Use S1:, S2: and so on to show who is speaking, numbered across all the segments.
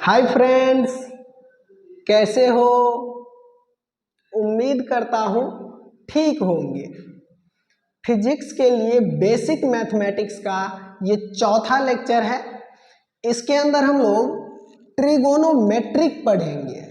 S1: Hi friends, कैसे हो? उम्मीद करता हूँ ठीक होंगे। फिजिक्स के लिए बेसिक मैथमेटिक्स का ये चौथा लेक्चर है। इसके अंदर हम लोग ट्रिगोनोमेट्रिक पढ़ेंगे।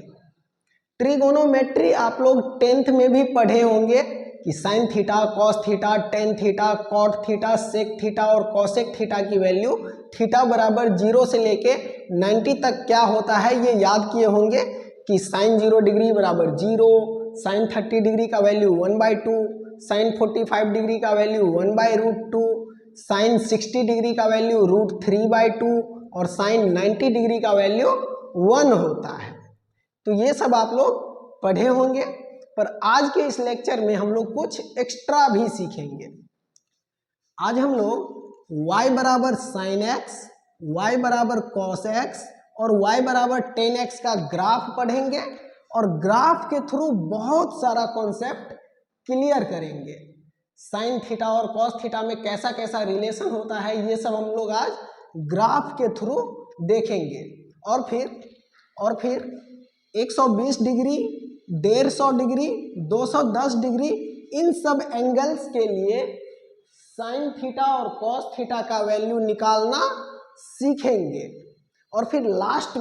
S1: ट्रिगोनोमेट्री आप लोग 10th में भी पढ़े होंगे कि sine theta, cos theta, tan theta, cot theta, sec theta और कॉसेक थीटा की वैल्यू थीटा बराबर 0 से लेके 90 तक क्या होता है ये याद किए होंगे कि साइन 0 डिग्री बराबर 0, साइन 30 डिग्री का वैल्यू 1/2, साइन 45 डिग्री का वैल्यू 1/√2, साइन 60 डिग्री का वैल्यू √3/2 और साइन 90 डिग्री का वैल्यू 1 होता है। तो ये सब आप लोग पढ़े होंगे, पर आज के इस लेक्चर में हम लोग कुछ एक्स्ट्रा भी सीखेंगे। आज हम लोग y बराबर साइन एक्स, y बराबर कॉस एक्स और y बराबर टेन एक्स का ग्राफ पढ़ेंगे और ग्राफ के थ्रू बहुत सारा कॉन्सेप्ट क्लियर करेंगे। साइन थीटा और कॉस थीटा में कैसा कैसा रिलेशन होता है ये सब हम लोग आज ग्राफ के थ्रू देखेंगे। और फिर 120 डिग्री, 150 डिग्री, 210 डिग्री, इन सब एंगल्स के लिए साइन थीटा और कॉस थीटा का वैल्यू निकालना सीखेंगे। और फिर लास्ट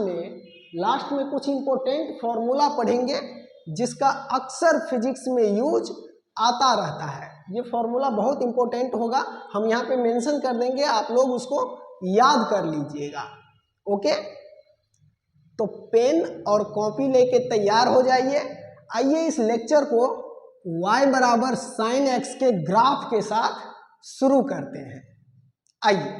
S1: में कुछ इंपॉर्टेंट फॉर्मूला पढ़ेंगे जिसका अक्सर फिजिक्स में यूज आता रहता है। ये फॉर्मूला बहुत इंपॉर्टेंट होगा, हम यहाँ पे मेंशन कर देंगे, आप लोग उसको याद कर लीजिएगा। ओके, तो पेन और कॉपी लेके तैयार हो जाइए। आइए इस लेक्चर को y बराबर साइन एक्स के ग्राफ के साथ शुरू करते हैं। आइए,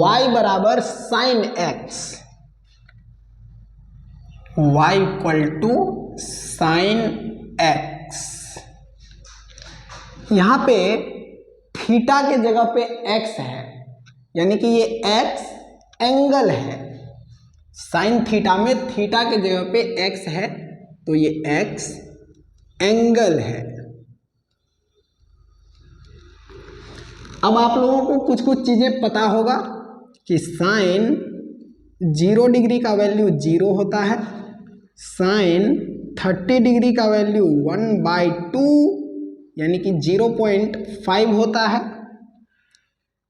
S1: y बराबर sine x, y equal to sine x. यहाँ पे थीटा के जगह पे x है, यानी कि ये x एंगल है। साइन थीटा में थीटा के जगह पे x है तो ये x एंगल है। अब आप लोगों को कुछ कुछ चीजें पता होगा कि साइन 0 डिग्री का वैल्यू 0 होता है, साइन 30 डिग्री का वैल्यू 1/2 यानी कि 0.5 होता है,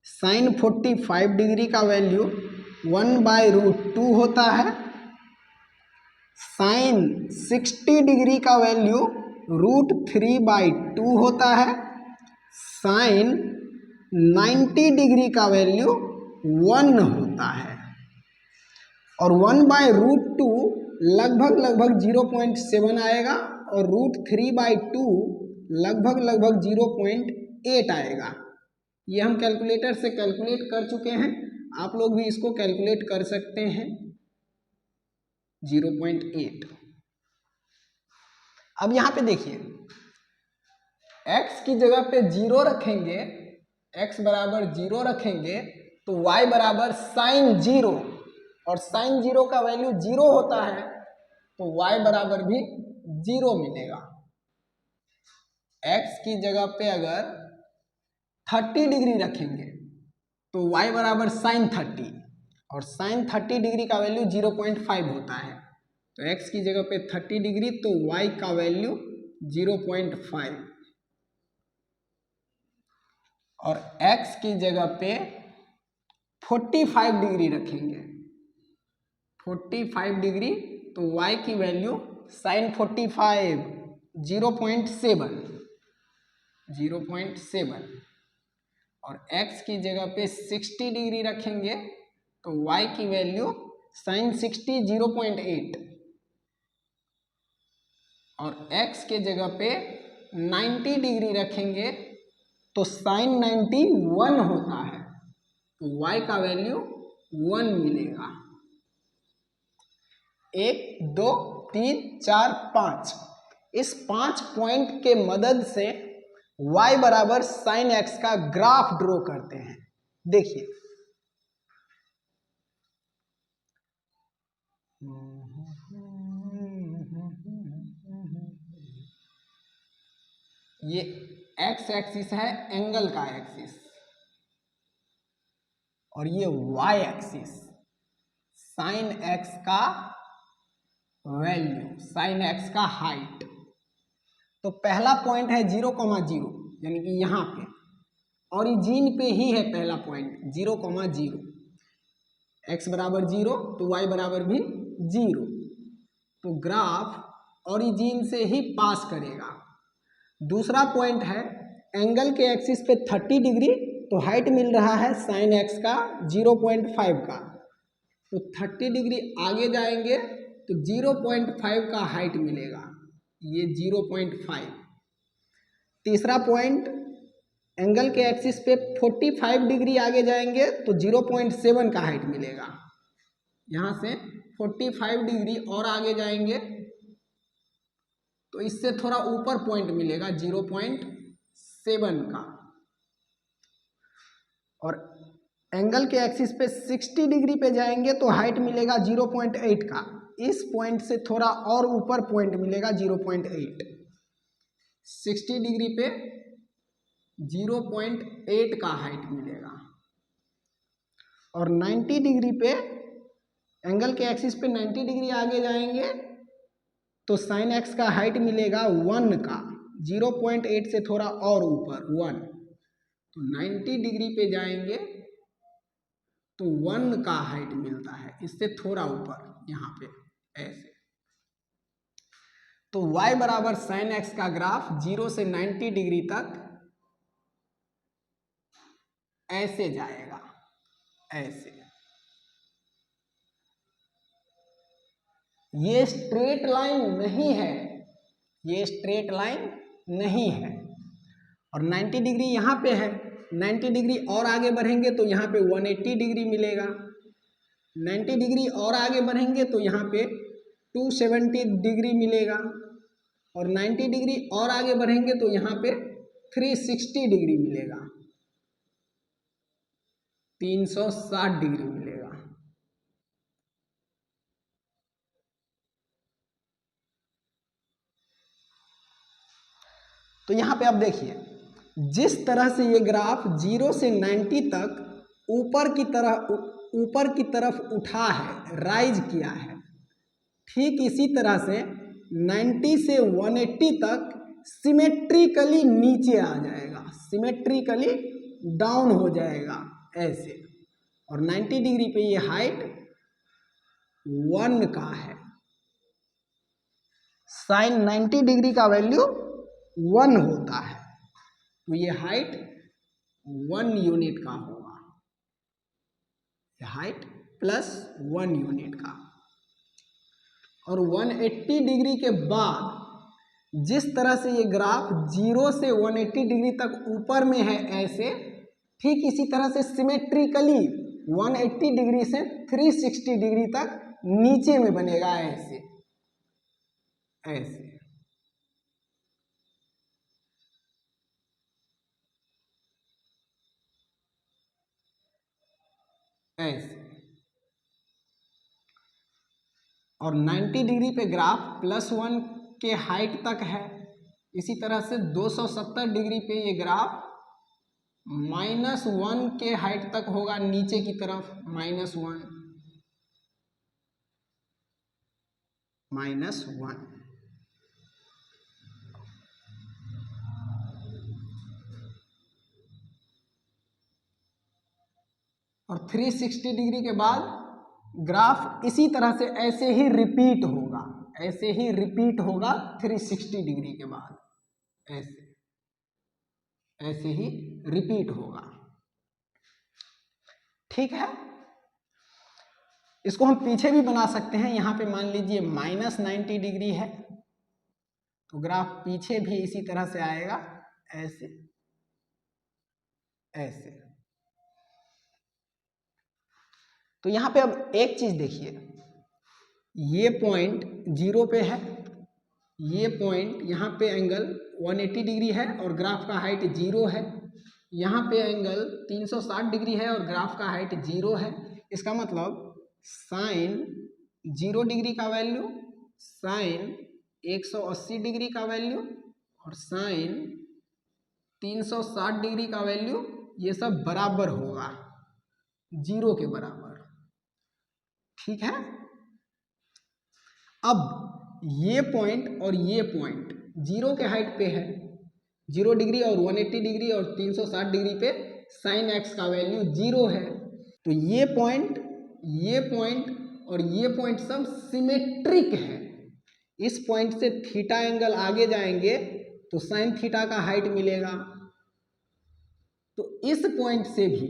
S1: साइन 45 डिग्री का वैल्यू 1/√2 होता है, साइन 60 डिग्री का वैल्यू √3/2 होता है, साइन 90 डिग्री का वैल्यू 1 होता है और 1/√2 लगभग 0.7 आएगा और √3/2 लगभग 0.8 आएगा। ये हम कैलकुलेटर से कैलकुलेट कर चुके हैं, आप लोग भी इसको कैलकुलेट कर सकते हैं। 0.8। अब यहाँ पे देखिए, x की जगह पे 0 रखेंगे, x बराबर 0 रखेंगे तो y बराबर साइन 0 और साइन 0 का वैल्यू 0 होता है तो y बराबर भी 0 मिलेगा। x की जगह पे अगर 30 डिग्री रखेंगे तो y बराबर साइन 30 और साइन 30 डिग्री का वैल्यू 0.5 होता है तो x की जगह पे 30 डिग्री तो y का वैल्यू 0.5 और x की जगह पे 45 डिग्री रखेंगे, 45 डिग्री तो y की वैल्यू साइन 45 0.7 और x की जगह पे 60 डिग्री रखेंगे तो y की वैल्यू साइन 60 0.8 और x के जगह पे 90 डिग्री रखेंगे तो साइन 90 1 होता है तो y का वैल्यू 1 मिलेगा। 1 2 3 4 5 इस 5 पॉइंट के मदद से y बराबर साइन एक्स का ग्राफ ड्रॉ करते हैं। देखिए, ये एक्स एक्सिस है, एंगल का एक्सिस, और ये वाई एक्सिस साइन एक्स का वैल्यू, साइन एक्स का हाइट। तो पहला पॉइंट है 0,0 यानी कि यहाँ पे ओरिजिन पे ही है पहला पॉइंट 0,0, x बराबर 0 तो y बराबर भी 0, तो ग्राफ ओरिजिन से ही पास करेगा। दूसरा पॉइंट है एंगल के एक्सिस पे 30 डिग्री, तो हाइट मिल रहा है साइन एक्स का 0.5 का, तो 30 डिग्री आगे जाएंगे तो 0.5 का हाइट मिलेगा, ये 0.5। तीसरा पॉइंट एंगल के एक्सिस पे 45 डिग्री आगे जाएंगे तो 0.7 का हाइट मिलेगा, यहाँ से 45 डिग्री और आगे जाएंगे तो इससे थोड़ा ऊपर पॉइंट मिलेगा 0.7 का, और एंगल के एक्सिस पे 60 डिग्री पे जाएंगे तो हाइट मिलेगा 0.8 का, इस पॉइंट से थोड़ा और ऊपर पॉइंट मिलेगा 0.8। 60 डिग्री पे 0.8 का हाइट मिलेगा, और 90 डिग्री पे एंगल के एक्सिस पे 90 डिग्री आगे जाएंगे तो साइन एक्स का हाइट मिलेगा 1 का, 0.8 से थोड़ा और ऊपर 1, तो 90 डिग्री पे जाएंगे तो 1 का हाइट मिलता है, इससे थोड़ा ऊपर यहाँ पे ऐसे। तो y बराबर साइन एक्स का ग्राफ 0 से 90 डिग्री तक ऐसे जाएगा, ऐसे। ये स्ट्रेट लाइन नहीं है, ये स्ट्रेट लाइन नहीं है, और 90 डिग्री यहाँ पे है, 90 डिग्री और आगे बढ़ेंगे तो यहाँ पे 180 डिग्री मिलेगा, 90 डिग्री और आगे बढ़ेंगे तो यहाँ पे 270 डिग्री मिलेगा, और 90 डिग्री और आगे बढ़ेंगे तो यहाँ पे 360 डिग्री मिलेगा, 360 डिग्री मिलेगा। तो यहाँ पे अब देखिए, जिस तरह से ये ग्राफ 0 से 90 तक ऊपर की तरफ उठा है, राइज किया है, ठीक इसी तरह से 90 से 180 तक सिमेट्रिकली नीचे आ जाएगा, सिमेट्रिकली डाउन हो जाएगा ऐसे, और 90 डिग्री पे ये हाइट 1 का है, साइन 90 डिग्री का वैल्यू 1 होता है, तो ये हाइट 1 यूनिट का होगा, ये हाइट +1 यूनिट का। और 180 डिग्री के बाद जिस तरह से ये ग्राफ 0 से 180 डिग्री तक ऊपर में है ऐसे, ठीक इसी तरह से सिमेट्रिकली 180 डिग्री से 360 डिग्री तक नीचे में बनेगा ऐसे, ऐसे। ऐसे, और 90 डिग्री पे ग्राफ +1 के हाइट तक है, इसी तरह से 270 डिग्री पे ये ग्राफ -1 के हाइट तक होगा, नीचे की तरफ -1, -1। और 360 डिग्री के बाद ग्राफ इसी तरह से ऐसे ही रिपीट होगा, ऐसे ही रिपीट होगा 360 डिग्री के बाद, ऐसे, ऐसे ही रिपीट होगा, ठीक है। इसको हम पीछे भी बना सकते हैं, यहाँ पे मान लीजिए -90 डिग्री है तो ग्राफ पीछे भी इसी तरह से आएगा, ऐसे, ऐसे। तो यहाँ पे अब एक चीज देखिए, ये पॉइंट 0 पे है, ये पॉइंट यहाँ पे एंगल 180 डिग्री है और ग्राफ का हाइट 0 है, यहाँ पे एंगल 360 डिग्री है और ग्राफ का हाइट 0 है। इसका मतलब साइन 0 डिग्री का वैल्यू, साइन 180 डिग्री का वैल्यू और साइन 360 डिग्री का वैल्यू, ये सब बराबर होगा 0 के बराबर। ठीक है। अब ये पॉइंट और ये पॉइंट 0 के हाइट पे है, 0 डिग्री और 180 डिग्री और 360 डिग्री पे साइन एक्स का वैल्यू 0 है। तो ये पॉइंट और ये पॉइंट सब सिमेट्रिक है। इस पॉइंट से थीटा एंगल आगे जाएंगे तो साइन थीटा का हाइट मिलेगा, तो इस पॉइंट से भी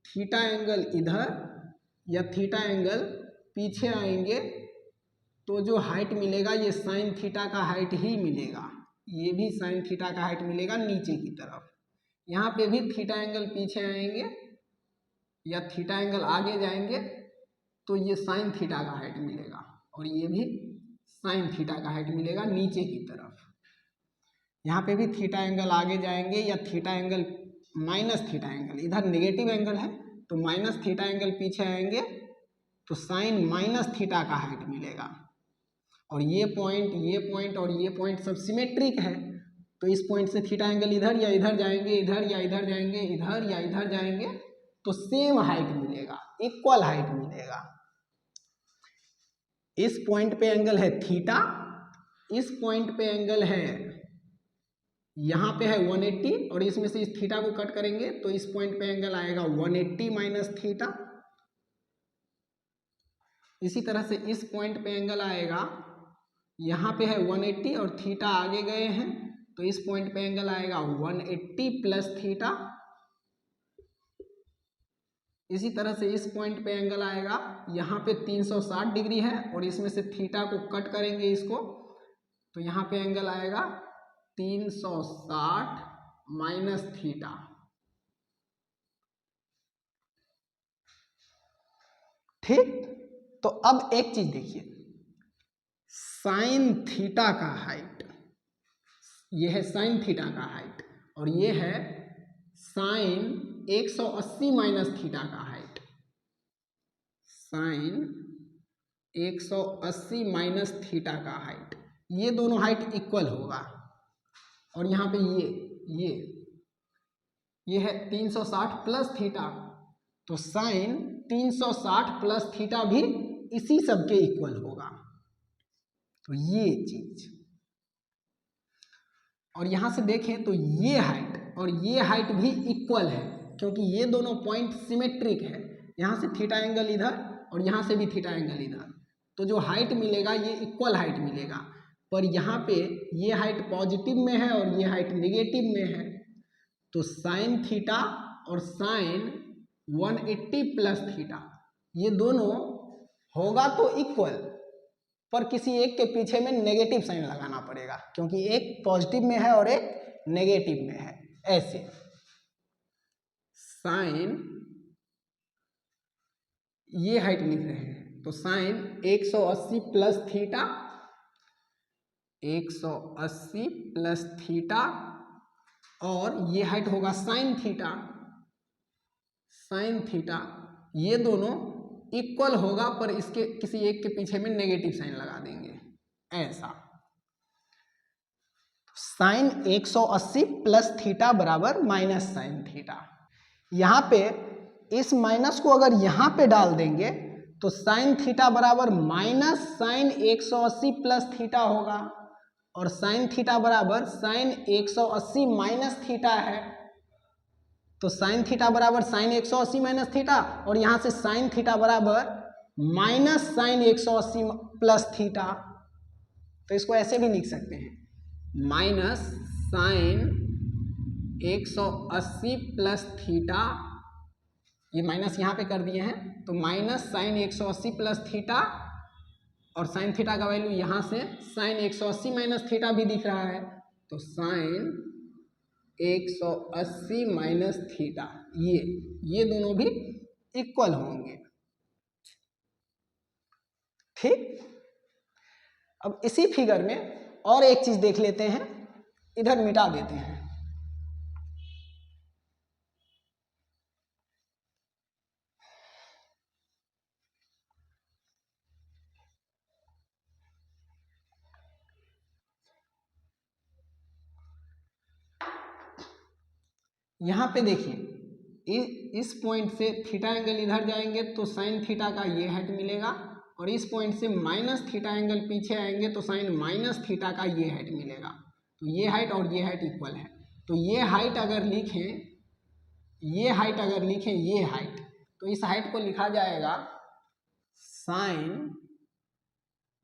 S1: थीटा एंगल इधर या थीटा एंगल पीछे आएंगे तो जो हाइट मिलेगा ये साइन थीटा का हाइट ही मिलेगा, ये भी साइन थीटा का हाइट मिलेगा नीचे की तरफ। यहाँ पे भी थीटा एंगल पीछे आएंगे या थीटा एंगल आगे जाएंगे तो ये साइन थीटा का हाइट मिलेगा और ये भी साइन थीटा का हाइट मिलेगा नीचे की तरफ। यहाँ पे भी थीटा एंगल आगे जाएंगे या theta angle minus theta angle, इधर नेगेटिव एंगल है तो माइनस थीटा एंगल पीछे आएंगे तो साइन माइनस थीटा का हाइट मिलेगा। और ये पॉइंट और ये पॉइंट सब सिमेट्रिक है तो इस पॉइंट से थीटा एंगल इधर या इधर जाएंगे, इधर या इधर जाएंगे, इधर या इधर जाएंगे तो सेम हाइट मिलेगा, इक्वल हाइट मिलेगा। इस पॉइंट पे एंगल है थीटा, इस पॉइंट पे एंगल है, यहाँ पे है 180 और इसमें से इस थीटा को कट करेंगे तो इस पॉइंट पे एंगल आएगा 180 माइनस थीटा। इसी तरह से इस पॉइंट पे एंगल आएगा, यहाँ पे है 180 और थीटा आगे गए हैं तो इस पॉइंट पे एंगल आएगा 180 प्लस थीटा। इसी तरह से इस पॉइंट पे एंगल आएगा, यहाँ पे 360 डिग्री है और इसमें से थीटा को कट करेंगे इसको तो यहाँ पे एंगल आएगा 360 माइनस थीटा। ठीक। तो अब एक चीज देखिए, साइन थीटा का हाइट, ये है साइन थीटा का हाइट और ये है साइन 180 माइनस थीटा का हाइट। साइन 180 माइनस थीटा का हाइट, ये दोनों हाइट इक्वल होगा। और यहाँ पे ये है 360 प्लस थीटा तो साइन 360 प्लस थीटा भी इसी सब के इक्वल होगा। तो ये चीज, और यहां से देखें तो ये हाइट और ये हाइट भी इक्वल है क्योंकि ये दोनों पॉइंट सिमेट्रिक है। यहां से थीटा एंगल इधर और यहां से भी थीटा एंगल इधर, तो जो हाइट मिलेगा ये इक्वल हाइट मिलेगा। पर यहाँ पे ये हाइट पॉजिटिव में है और ये हाइट नेगेटिव में है तो साइन थीटा और साइन 180 प्लस थीटा ये दोनों होगा तो इक्वल, पर किसी एक के पीछे में नेगेटिव साइन लगाना पड़ेगा क्योंकि एक पॉजिटिव में है और एक नेगेटिव में है। ऐसे साइन, ये हाइट लिख रहे हैं तो sine 180 plus theta, 180 plus theta और ये हाइट होगा साइन थीटा, साइन थीटा, ये दोनों इक्वल होगा पर इसके किसी एक के पीछे में नेगेटिव साइन लगा देंगे ऐसा। साइन 180 प्लस थीटा बराबर माइनस साइन थीटा। यहाँ पे इस माइनस को अगर यहाँ पे डाल देंगे तो साइन थीटा बराबर माइनस साइन 180 प्लस थीटा होगा और साइन थीटा बराबर साइन 180 माइनस थीटा है। तो साइन थीटा बराबर साइन 180 माइनस थीटा और यहाँ से साइन थीटा बराबर माइनस साइन 180 प्लस थीटा। तो इसको ऐसे भी लिख सकते हैं, माइनस साइन 180 प्लस थीटा, ये माइनस यहाँ पे कर दिए हैं तो माइनस साइन 180 प्लस थीटा और साइन थीटा का वैल्यू यहाँ से साइन 180 माइनस थीटा भी दिख रहा है तो साइन 180 माइनस थीटा, ये दोनों भी इक्वल होंगे। ठीक। अब इसी फिगर में और एक चीज देख लेते हैं, इधर मिटा देते हैं। यहाँ पे देखिए इस पॉइंट से थीटा एंगल इधर जाएंगे तो साइन थीटा का ये हाइट मिलेगा, और इस पॉइंट से माइनस थीटा एंगल पीछे आएंगे तो साइन माइनस थीटा का ये हाइट मिलेगा। तो ये हाइट और ये हाइट इक्वल है। तो ये हाइट अगर लिखें, ये हाइट, तो इस हाइट को लिखा जाएगा साइन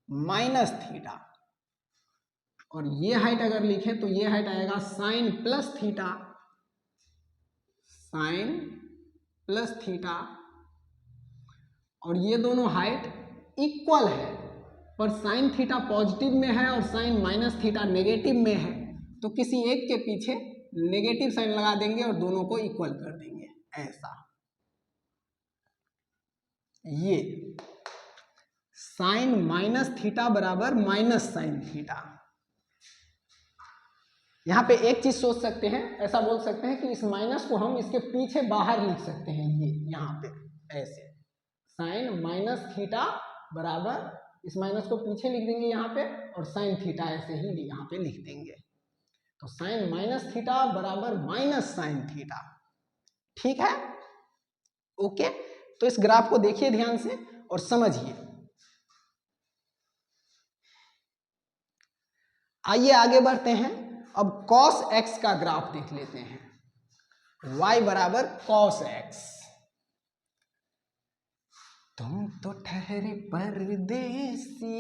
S1: माइनस थीटा, और ये हाइट अगर लिखें तो ये हाइट आएगा sine plus theta, sine plus theta. और ये दोनों हाइट इक्वल है, पर साइन थीटा पॉजिटिव में है और साइन माइनस थीटा नेगेटिव में है, तो किसी एक के पीछे नेगेटिव साइन लगा देंगे और दोनों को इक्वल कर देंगे, ऐसा। ये साइन माइनस थीटा बराबर माइनस साइन थीटा। यहाँ पे एक चीज सोच सकते हैं, ऐसा बोल सकते हैं कि इस माइनस को हम इसके पीछे बाहर लिख सकते हैं, ये यहाँ पे ऐसे साइन माइनस थीटा बराबर, इस माइनस को पीछे लिख देंगे यहाँ पे, और साइन थीटा ऐसे ही यहाँ पे लिख देंगे। तो साइन माइनस थीटा बराबर माइनस साइन थीटा, ठीक है, ओके। तो इस ग्राफ को देखिए ध्यान से और समझिए। आइए आगे बढ़ते हैं। अब cos x का ग्राफ देख लेते हैं। y बराबर cos x। तुम तो ठहरे परदेसी,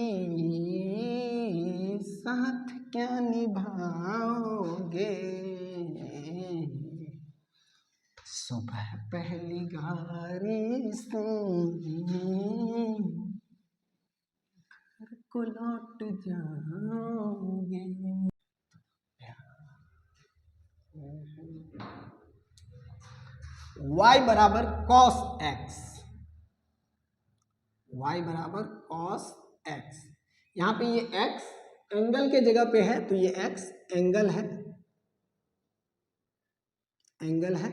S1: साथ क्या निभाओगे, सुबह पहली गाड़ी से घर को लौट जाओगे। y बराबर cos x, y बराबर cos x। यहाँ पे ये x एंगल के जगह पे है, तो ये x एंगल है,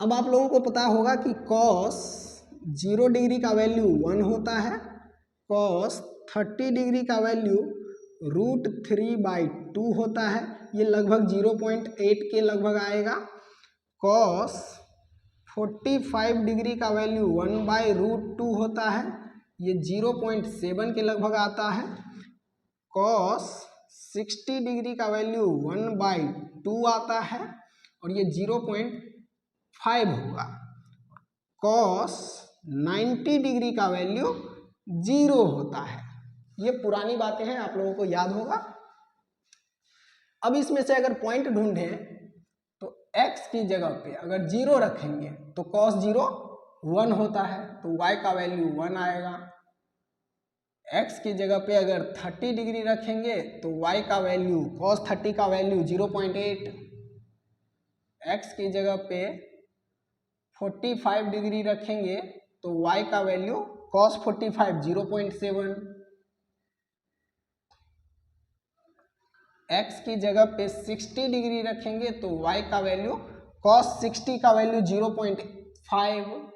S1: अब आप लोगों को पता होगा कि cos 0 डिग्री का वैल्यू 1 होता है, cos 30 डिग्री का वैल्यू √3/2 होता है, ये लगभग 0.8 के लगभग आएगा। cos 45 डिग्री का वैल्यू 1/√2 होता है, ये 0.7 के लगभग आता है। cos 60 डिग्री का वैल्यू 1/2 आता है, और ये 0.5 होगा। cos 90 डिग्री का वैल्यू 0 होता है। ये पुरानी बातें हैं, आप लोगों को याद होगा। अब इसमें से अगर पॉइंट ढूंढें तो x की जगह पे अगर 0 रखेंगे तो cos 0 1 होता है, तो y का वैल्यू 1 आएगा। x की जगह पे अगर 30 डिग्री रखेंगे तो y का वैल्यू, cos 30 का वैल्यू 0.8, x की जगह पे 45 डिग्री रखेंगे तो y का वैल्यू cos 45 0.7, x की जगह पे 60 डिग्री रखेंगे तो y का वैल्यू cos 60 का वैल्यू 0.5,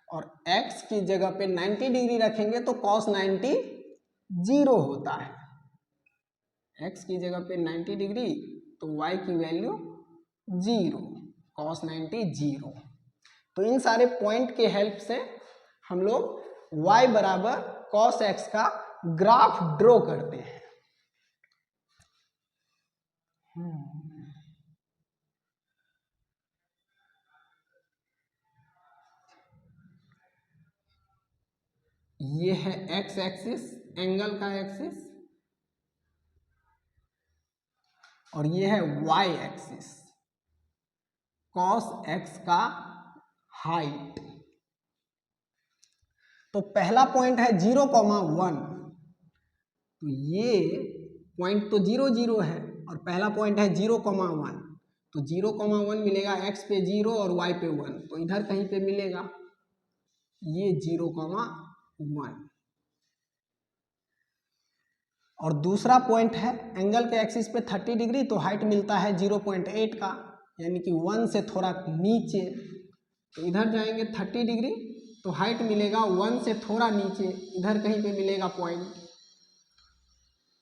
S1: और x की जगह पे 90 डिग्री रखेंगे तो cos 90 0 होता है। x की जगह पे 90 डिग्री तो y की वैल्यू 0, cos 90 0। तो इन सारे पॉइंट के हेल्प से हम लोग y बराबर cos x का ग्राफ ड्रॉ करते हैं। ये है x एक्सिस, एंगल का एक्सिस, और ये है y एक्सिस, cos x का हाइट। तो पहला पॉइंट है 0,1, तो ये पॉइंट तो 0 0 है, और पहला पॉइंट है 0,1, तो 0,1 मिलेगा x पे 0 और y पे 1, तो इधर कहीं पे मिलेगा ये 0,1। और दूसरा पॉइंट है एंगल के एक्सिस पे 30 डिग्री, तो हाइट मिलता है 0.8 का, यानी कि 1 से थोड़ा नीचे, तो इधर जाएंगे 30 डिग्री तो हाइट मिलेगा 1 से थोड़ा नीचे, इधर कहीं पे मिलेगा पॉइंट।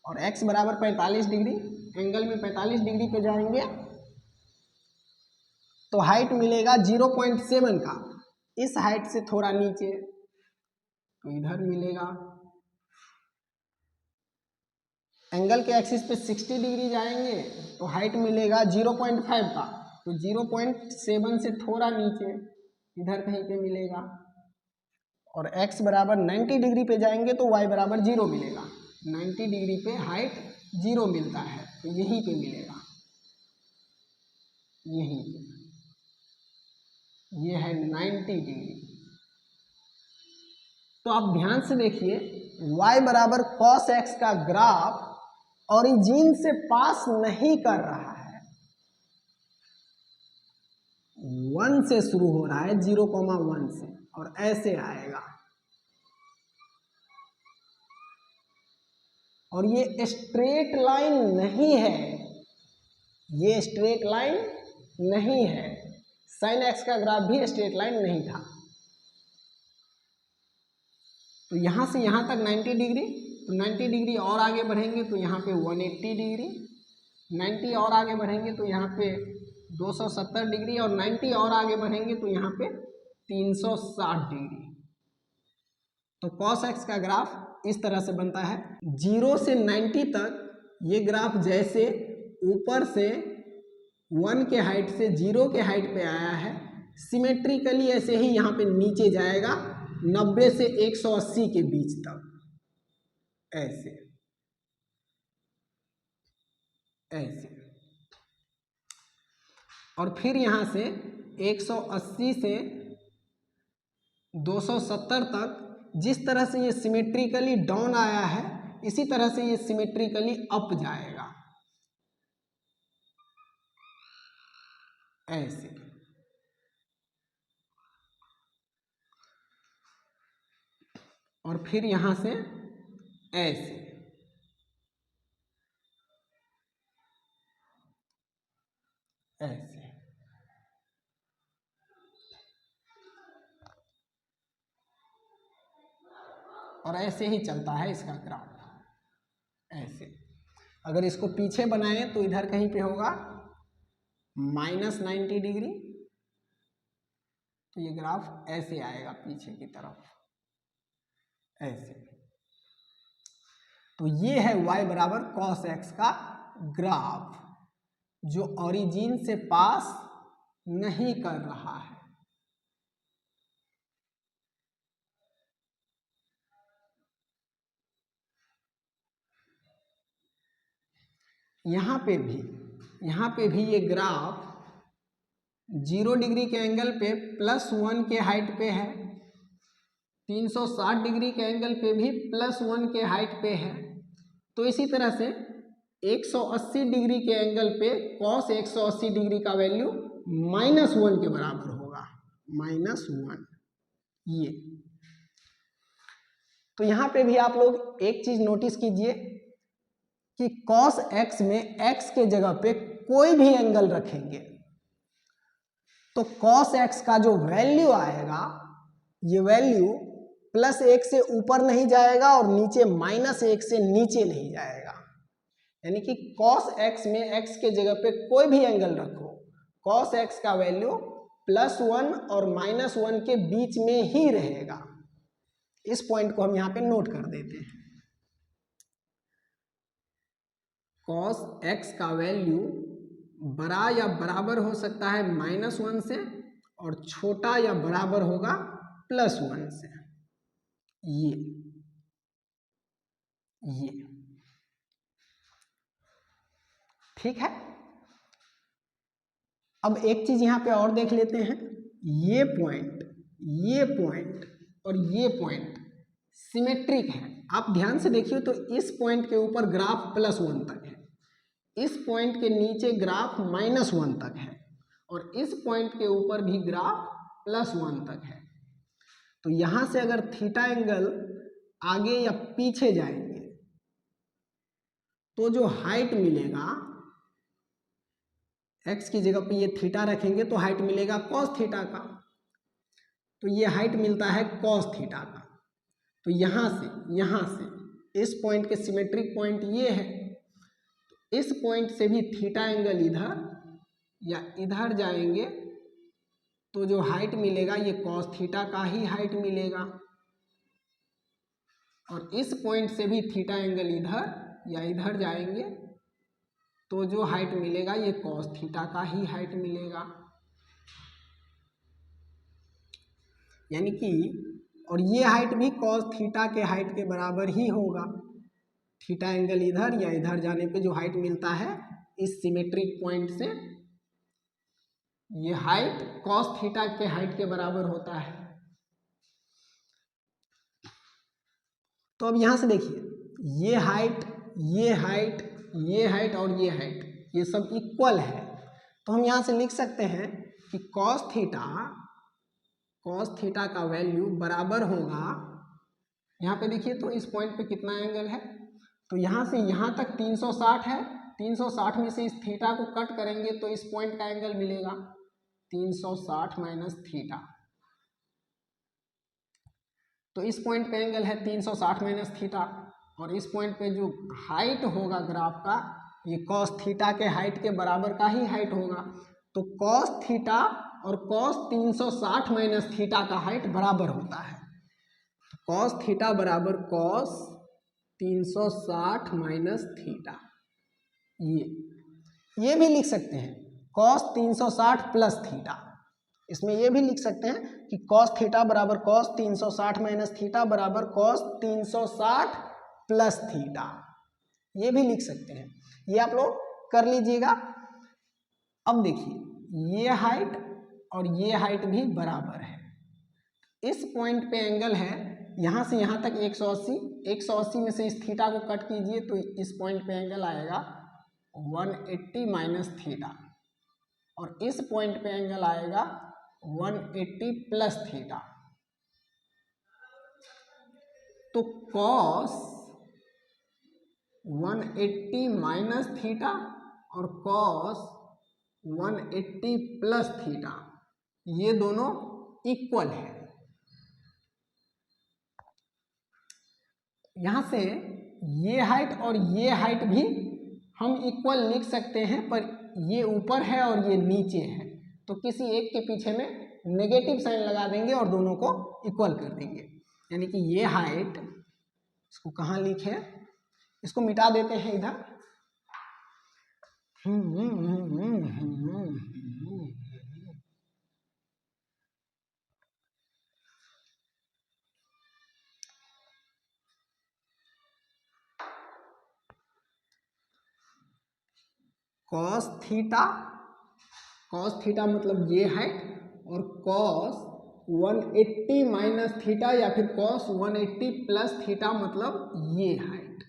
S1: और x बराबर 45 डिग्री, एंगल में 45 डिग्री पे जाएंगे तो हाइट मिलेगा 0.7 का, इस हाइट से थोड़ा नीचे तो इधर मिलेगा। एंगल के एक्सिस पे 60 डिग्री जाएंगे तो हाइट मिलेगा 0.5 का, तो 0.7 से थोड़ा नीचे इधर कहीं पे मिलेगा। और x बराबर 90 डिग्री पे जाएंगे तो y बराबर 0 मिलेगा। 90 डिग्री पे हाइट 0 मिलता है तो यहीं पे मिलेगा, यहीं पे, ये है 90 डिग्री। तो आप ध्यान से देखिए, y बराबर cos x का ग्राफ ओरिजिन से पास नहीं कर रहा है, 1 से शुरू हो रहा है, 0,1 से, और ऐसे आएगा। और ये स्ट्रेट लाइन नहीं है, ये स्ट्रेट लाइन नहीं है। sin x का ग्राफ भी स्ट्रेट लाइन नहीं था। तो यहां से यहां तक 90 डिग्री, तो 90 डिग्री और आगे बढ़ेंगे तो यहाँ पे 180 डिग्री, 90 और आगे बढ़ेंगे तो यहाँ पे 270 डिग्री, और 90 और आगे बढ़ेंगे तो यहाँ पे 360 डिग्री। तो cos x का ग्राफ इस तरह से बनता है। 0 से 90 तक ये ग्राफ जैसे ऊपर से 1 के हाइट से 0 के हाइट पे आया है, सिमेट्रिकली ऐसे ही यहाँ पे नीचे जाएगा 90 से 180 के बीच तक, ऐसे ऐसे। और फिर यहाँ से 180 से 270 तक जिस तरह से ये सिमेट्रिकली डाउन आया है, इसी तरह से ये सिमेट्रिकली अप जाएगा, ऐसे। और फिर यहां से ऐसे, ऐसे। और ऐसे ही चलता है इसका ग्राफ, ऐसे। अगर इसको पीछे बनाए तो इधर कहीं पे होगा -90 डिग्री, तो ये ग्राफ ऐसे आएगा पीछे की तरफ, ऐसे। तो ये है y बराबर cos x का ग्राफ, जो ओरिजिन से पास नहीं कर रहा है। यहाँ पे भी ये ग्राफ 0 डिग्री के एंगल पे +1 के हाइट पे है, 360 डिग्री के एंगल पे भी +1 के हाइट पे है। तो इसी तरह से 180 डिग्री के एंगल पे cos 180 डिग्री का वैल्यू -1 के बराबर होगा, -1, ये। तो यहाँ पे भी आप लोग एक चीज नोटिस कीजिए कि cos x में x के जगह पे कोई भी एंगल रखेंगे तो cos x का जो वैल्यू आएगा, ये वैल्यू +1 से ऊपर नहीं जाएगा और नीचे -1 से नीचे नहीं जाएगा। यानी कि cos x में x के जगह पे कोई भी एंगल रखो, cos x का वैल्यू +1 और -1 के बीच में ही रहेगा। इस पॉइंट को हम यहाँ पे नोट कर देते हैं। cos x का वैल्यू बड़ा या बराबर हो सकता है -1 से, और छोटा या बराबर होगा +1 से, ये ठीक है। अब एक चीज यहां पे और देख लेते हैं, ये पॉइंट और ये पॉइंट सिमेट्रिक है। आप ध्यान से देखिए तो इस पॉइंट के ऊपर ग्राफ +1 तक है, इस पॉइंट के नीचे ग्राफ -1 तक है, और इस पॉइंट के ऊपर भी ग्राफ +1 तक है। तो यहां से अगर थीटा एंगल आगे या पीछे जाएंगे तो जो हाइट मिलेगा, x की जगह पे ये थीटा रखेंगे तो हाइट मिलेगा cos थीटा का, तो ये हाइट मिलता है cos थीटा का। तो यहां से इस पॉइंट के सिमेट्रिक पॉइंट ये है, तो इस पॉइंट से भी थीटा एंगल इधर या इधर जाएंगे तो जो हाइट मिलेगा ये कॉस थीटा का ही हाइट मिलेगा, और इस पॉइंट से भी थीटा एंगल इधर या इधर जाएंगे तो जो हाइट मिलेगा ये कॉस थीटा का ही हाइट मिलेगा। यानी कि और ये हाइट भी कॉस थीटा के हाइट के बराबर ही होगा। थीटा एंगल इधर या इधर जाने पे जो हाइट मिलता है इस सिमेट्रिक पॉइंट से, ये हाइट कॉस थीटा के हाइट के बराबर होता है। तो अब यहां से देखिए, ये हाइट, ये हाइट, ये हाइट और ये हाइट ये सब इक्वल है, तो हम यहां से लिख सकते हैं कि कॉस थीटा का वैल्यू बराबर होगा, यहाँ पे देखिए तो इस पॉइंट पे कितना एंगल है, तो यहाँ से यहाँ तक 360 है, 360 में से इस थीटा को कट करेंगे तो इस पॉइंट का एंगल मिलेगा 360 माइनस थीटा। तो इस पॉइंट पे एंगल है 360 माइनस थीटा, और इस पॉइंट पे जो हाइट होगा ग्राफ का ये कॉस थीटा के हाइट के बराबर का ही हाइट होगा। तो कॉस थीटा और कॉस 360 माइनस थीटा का हाइट बराबर होता है। कॉस थीटा बराबर कॉस 360 माइनस थीटा, ये भी लिख सकते हैं कॉस 360 प्लस थीटा। इसमें ये भी लिख सकते हैं कि कॉस थीटा बराबर कॉस 360 माइनस थीटा बराबर कॉस 360 प्लस थीटा, ये भी लिख सकते हैं। ये आप लोग कर लीजिएगा। अब देखिए ये हाइट और ये हाइट भी बराबर है। इस पॉइंट पे एंगल है यहाँ से यहाँ तक 180, 180 में से इस थीटा को कट कीजिए तो इस पॉइंट पे एंगल आएगा 180 माइनस थीटा, और इस पॉइंट पे एंगल आएगा 180 प्लस थीटा। तो कॉस 180 माइनस थीटा और कॉस 180 प्लस थीटा ये दोनों इक्वल है। यहां से ये हाइट और ये हाइट भी हम इक्वल लिख सकते हैं, पर ये ऊपर है और ये नीचे है, तो किसी एक के पीछे में नेगेटिव साइन लगा देंगे और दोनों को इक्वल कर देंगे। यानी कि ये हाइट, इसको कहाँ लिखे, इसको मिटा देते हैं इधर। कॉस थीटा मतलब ये हाइट, और कॉस 180 माइनस थीटा या फिर कॉस 180 प्लस थीटा मतलब ये हाइट।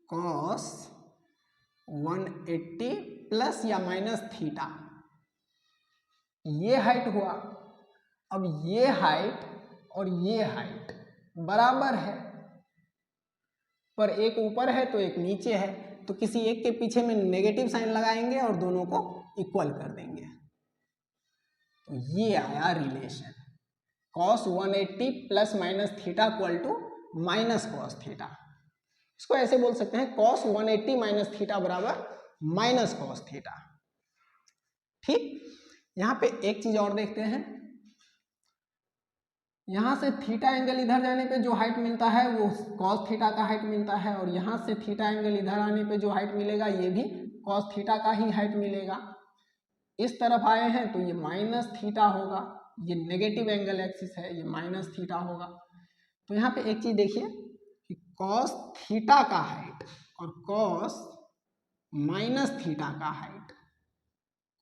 S1: कॉस 180 प्लस या माइनस थीटा ये हाइट हुआ। अब ये हाइट और ये हाइट बराबर है, पर एक ऊपर है तो एक नीचे है, तो किसी एक के पीछे में नेगेटिव साइन लगाएंगे और दोनों को इक्वल कर देंगे। तो ये आया relation, cos 180 plus minus theta equal to minus cos theta. इसको ऐसे बोल सकते हैं cos 180 माइनस थीटा बराबर माइनस कॉस थीटा। ठीक, यहाँ पे एक चीज और देखते हैं। यहाँ से थीटा एंगल इधर जाने पे जो हाइट मिलता है वो cos थीटा का हाइट मिलता है, और यहाँ से थीटा एंगल इधर आने पे जो हाइट मिलेगा ये भी cos थीटा का ही हाइट मिलेगा। इस तरफ आए हैं तो ये माइनस थीटा होगा, ये नेगेटिव एंगल एक्सिस है, ये माइनस थीटा होगा। तो यहाँ पे एक चीज देखिए कि cos थीटा का हाइट और cos माइनस थीटा का हाइट,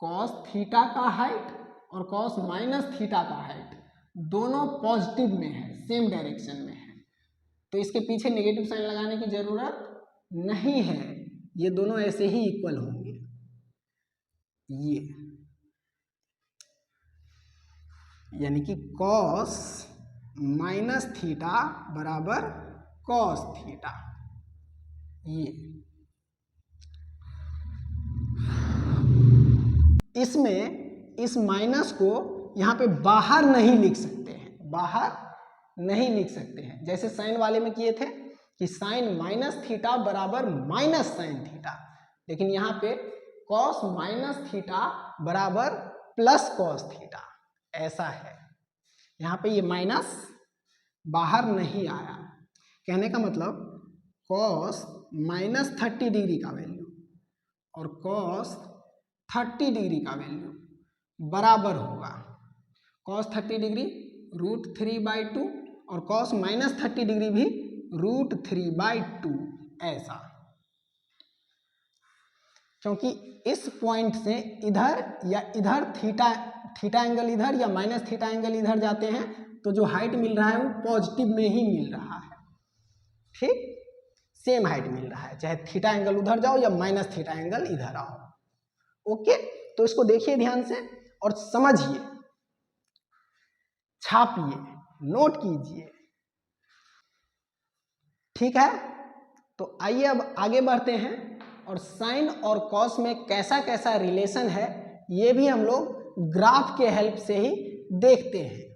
S1: cos थीटा का हाइट और cos माइनस थीटा का हाइट दोनों पॉजिटिव में है, सेम डायरेक्शन में है, तो इसके पीछे नेगेटिव साइन लगाने की जरूरत नहीं है, ये दोनों ऐसे ही इक्वल होंगे। ये यानी कि cos माइनस थीटा बराबर cos थीटा। ये इसमें इस माइनस को यहाँ पे बाहर नहीं लिख सकते हैं, बाहर नहीं लिख सकते हैं, जैसे साइन वाले में किए थे कि साइन माइनस थीटा बराबर माइनस साइन थीटा, लेकिन यहाँ पे कॉस माइनस थीटा बराबर प्लस कॉस थीटा, ऐसा है। यहाँ पे ये माइनस बाहर नहीं आया। कहने का मतलब कॉस माइनस 30 डिग्री का वैल्यू और कॉस 30 डिग्री का वैल्यू बराबर होगा। कॉस 30 डिग्री √3/2 और कॉस माइनस 30 डिग्री भी √3/2, ऐसा। क्योंकि इस पॉइंट से इधर या इधर थीटा एंगल इधर या माइनस थीटा एंगल इधर जाते हैं, तो जो हाइट मिल रहा है वो पॉजिटिव में ही मिल रहा है। ठीक, सेम हाइट मिल रहा है, चाहे थीटा एंगल उधर जाओ या माइनस थीटा एंगल इधर आओ। ओके, तो इसको देखिए ध्यान से और समझिए, छापिए, नोट कीजिए। ठीक है, तो आइए अब आगे बढ़ते हैं और साइन और कॉस में कैसा कैसा रिलेशन है ये भी हम लोग ग्राफ के हेल्प से ही देखते हैं।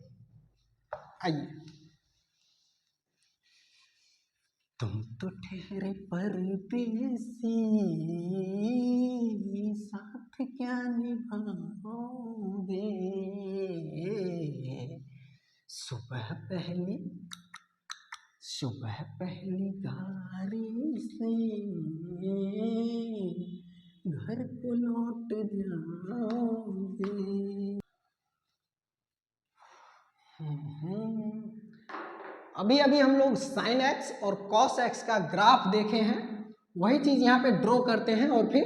S1: आइए। तुम तो ठहरे परदेसी, साथ क्या निभाओगे, सुबह पहली गाड़ी से घर को लौट जाओगे। अभी अभी हम लोग साइन एक्स और कॉस एक्स का ग्राफ देखे हैं, वही चीज यहाँ पे ड्रॉ करते हैं और फिर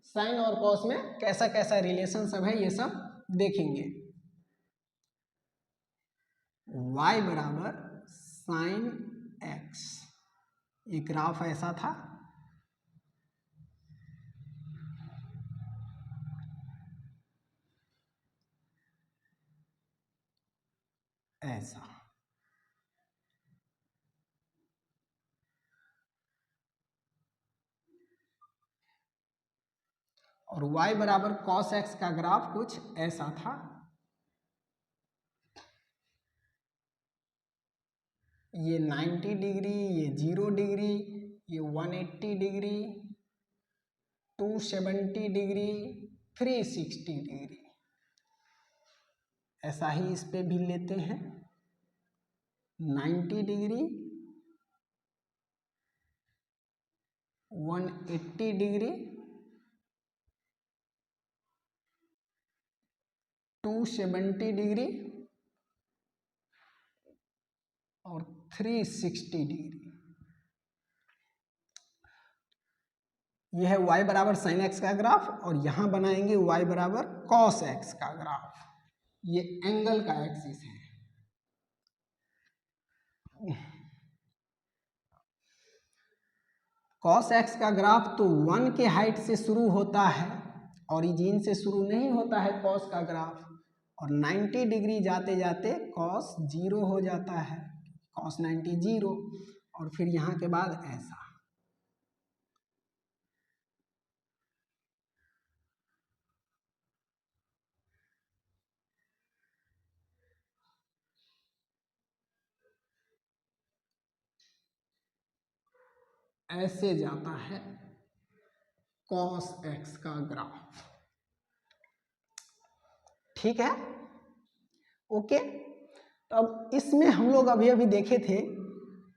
S1: साइन और कॉस में कैसा कैसा रिलेशन सब है ये सब देखेंगे। y बराबर साइन एक्स, ये ग्राफ ऐसा था, ऐसा। और y बराबर कॉस एक्स का ग्राफ कुछ ऐसा था। ये 90 डिग्री, ये 0 डिग्री, ये 180 डिग्री, 270 डिग्री, 360 डिग्री, ऐसा ही इस पे भी लेते हैं। 90 डिग्री, 180 डिग्री, 270 डिग्री और 360 डिग्री। यह है y बराबर साइन एक्स का ग्राफ और यहां बनाएंगे y बराबर कॉस एक्स का ग्राफ। ये एंगल का एक्सिस है। कॉस एक्स का ग्राफ तो 1 के हाइट से शुरू होता है, ओरिजिन से शुरू नहीं होता है कॉस का ग्राफ, और 90 डिग्री जाते जाते कॉस 0 हो जाता है, कॉस 90 0, और फिर यहाँ के बाद ऐसा। ऐसे जाता है कॉस एक्स का ग्राफ। ठीक है, ओके। तो अब इसमें हम लोग अभी अभी देखे थे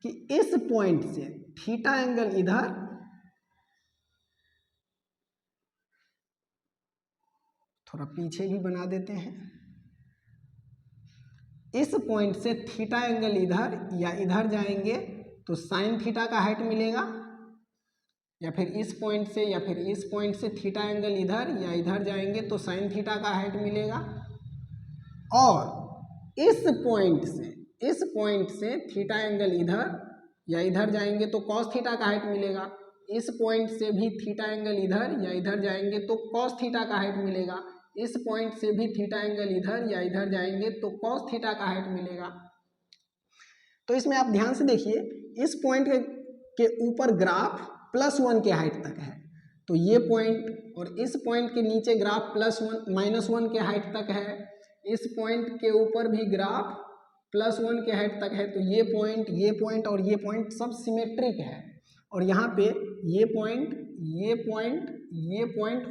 S1: कि इस पॉइंट से थीटा एंगल इधर, थोड़ा पीछे भी बना देते हैं, इस पॉइंट से थीटा एंगल इधर या इधर जाएंगे तो साइन थीटा का हाइट मिलेगा, या फिर इस पॉइंट से या फिर इस पॉइंट से थीटा एंगल इधर या इधर जाएंगे तो साइन थीटा का हाइट मिलेगा, और इस पॉइंट से थीटा एंगल इधर या इधर जाएंगे तो कॉस थीटा का हाइट मिलेगा, इस पॉइंट से भी थीटा एंगल इधर या इधर जाएंगे तो कॉस थीटा का हाइट मिलेगा, इस पॉइंट से भी थीटा एंगल इधर या इधर जाएंगे तो कॉस थीटा का हाइट मिलेगा। तो इसमें आप ध्यान से देखिए, इस पॉइंट के ऊपर ग्राफ +1 के हाइट तक है, तो ये पॉइंट और इस पॉइंट के नीचे ग्राफ +1 -1 के हाइट तक है, इस पॉइंट के ऊपर भी ग्राफ +1 के हाइट तक है, तो ये पॉइंट और ये पॉइंट सब सिमेट्रिक है। और यहाँ पे ये पॉइंट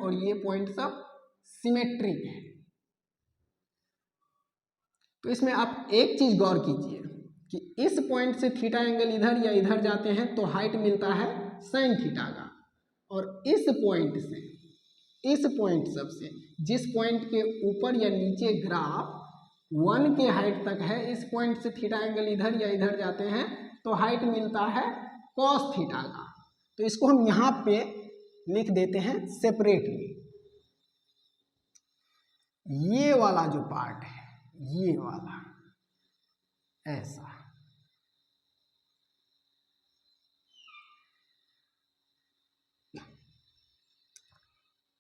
S1: और ये पॉइंट सब सिमेट्रिक है। तो इसमें आप एक चीज गौर कीजिए कि इस पॉइंट से थीटा एंगल इधर या इधर जाते हैं तो हाइट मिलता है साइन थीटा का, और इस पॉइंट सबसे जिस पॉइंट के ऊपर या नीचे ग्राफ 1 के हाइट तक है, इस पॉइंट से थीटा एंगल इधर या इधर जाते हैं तो हाइट मिलता है कॉस थीटा का। तो इसको हम यहाँ पे लिख देते हैं सेपरेटली। ये वाला जो पार्ट है, ये वाला ऐसा,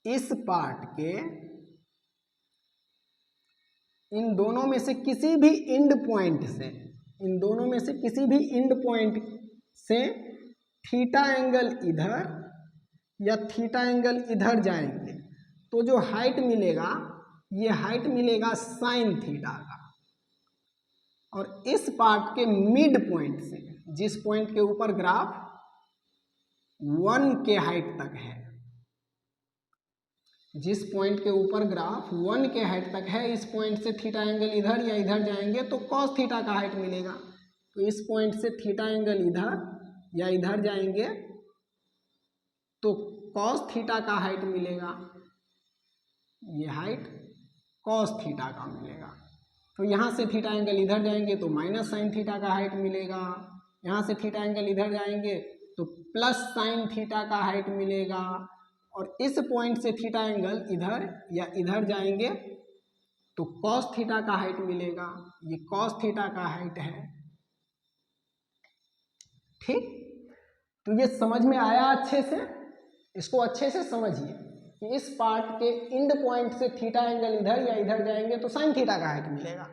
S1: इस पार्ट के इन दोनों में से किसी भी एंड पॉइंट से थीटा एंगल इधर या थीटा एंगल इधर जाएंगे तो जो हाइट मिलेगा, ये हाइट मिलेगा साइन थीटा का। और इस पार्ट के मिड पॉइंट से, जिस पॉइंट के ऊपर ग्राफ 1 के हाइट तक है, जिस पॉइंट के ऊपर ग्राफ 1 के हाइट तक है, इस पॉइंट से थीटा एंगल इधर या इधर जाएंगे तो कॉस थीटा का हाइट मिलेगा। तो इस पॉइंट से थीटा एंगल इधर या इधर जाएंगे तो कॉस थीटा का हाइट मिलेगा, ये हाइट कॉस थीटा का मिलेगा। तो यहाँ से थीटा एंगल इधर जाएंगे तो माइनस साइन थीटा का हाइट मिलेगा, यहाँ से थीटा एंगल इधर जाएंगे तो प्लस साइन थीटा का हाइट मिलेगा, और इस पॉइंट से थीटा एंगल इधर या इधर जाएंगे तो कॉस थीटा का हाइट मिलेगा, ये कॉस थीटा का हाइट है। ठीक, तो ये समझ में आया अच्छे से? इसको अच्छे से समझिए कि इस पार्ट के एंड पॉइंट से थीटा एंगल इधर या इधर जाएंगे तो साइन थीटा का हाइट मिलेगा,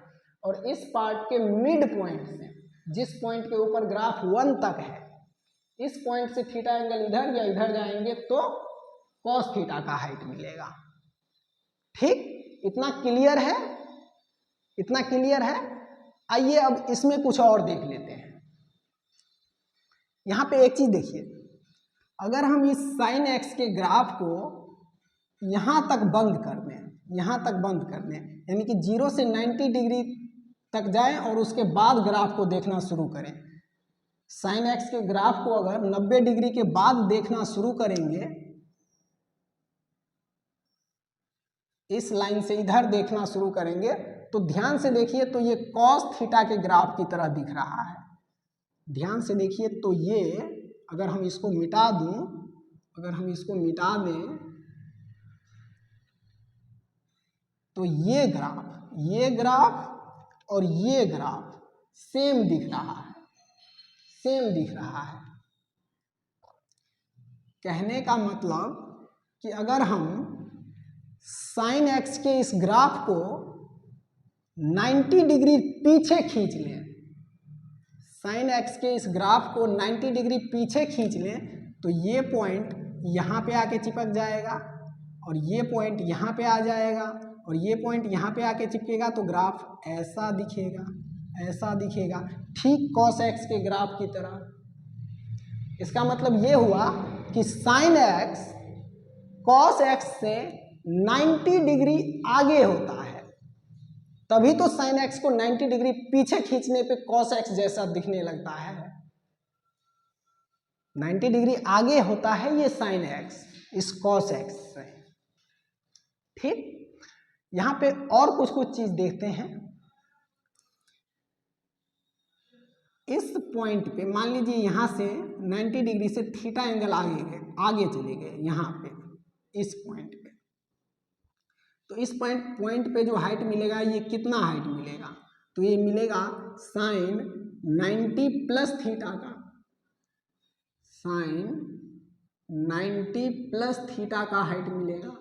S1: और इस पार्ट के मिड पॉइंट से, जिस पॉइंट के ऊपर ग्राफ 1 तक है, इस पॉइंट से थीटा एंगल इधर या इधर जाएंगे तो कॉस थीटा का हाइट मिलेगा। ठीक, इतना क्लियर है? इतना क्लियर है? आइए अब इसमें कुछ और देख लेते हैं। यहां पे एक चीज देखिए, अगर हम इस साइन एक्स के ग्राफ को यहां तक बंद कर दें, यानी कि 0 से 90 डिग्री तक जाएं और उसके बाद ग्राफ को देखना शुरू करें। साइन एक्स के ग्राफ को अगर 90 डिग्री के बाद देखना शुरू करेंगे, इस लाइन से इधर देखना शुरू करेंगे, तो ध्यान से देखिए तो ये कॉस थीटा के ग्राफ की तरह दिख रहा है। ध्यान से देखिए तो ये, अगर हम इसको मिटा दें तो ये ग्राफ और ये ग्राफ सेम दिख रहा है। कहने का मतलब कि अगर हम साइन एक्स के इस ग्राफ को 90 डिग्री पीछे खींच लें, साइन एक्स के इस ग्राफ को 90 डिग्री पीछे खींच लें तो ये पॉइंट यहाँ पे आके चिपक जाएगा, और ये पॉइंट यहाँ पे आ जाएगा, और ये पॉइंट यहाँ पे आके चिपकेगा, तो ग्राफ ऐसा दिखेगा, ठीक कॉस एक्स के ग्राफ की तरह। इसका मतलब ये हुआ कि साइन एक्स कॉस एक्स से 90 डिग्री आगे होता है, तभी तो साइन एक्स को 90 डिग्री पीछे खींचने पे कॉस एक्स जैसा दिखने लगता है। 90 डिग्री आगे होता है ये साइन एक्स इस कॉस एक्स से। ठीक, यहां पे और कुछ चीज देखते हैं। इस पॉइंट पे मान लीजिए यहां से 90 डिग्री से थीटा एंगल आगे चले गए, यहां पे इस पॉइंट पे, तो इस पॉइंट पे जो हाइट मिलेगा, ये कितना हाइट मिलेगा? तो ये मिलेगा साइन 90 प्लस थीटा का, साइन 90 प्लस थीटा का हाइट मिलेगा।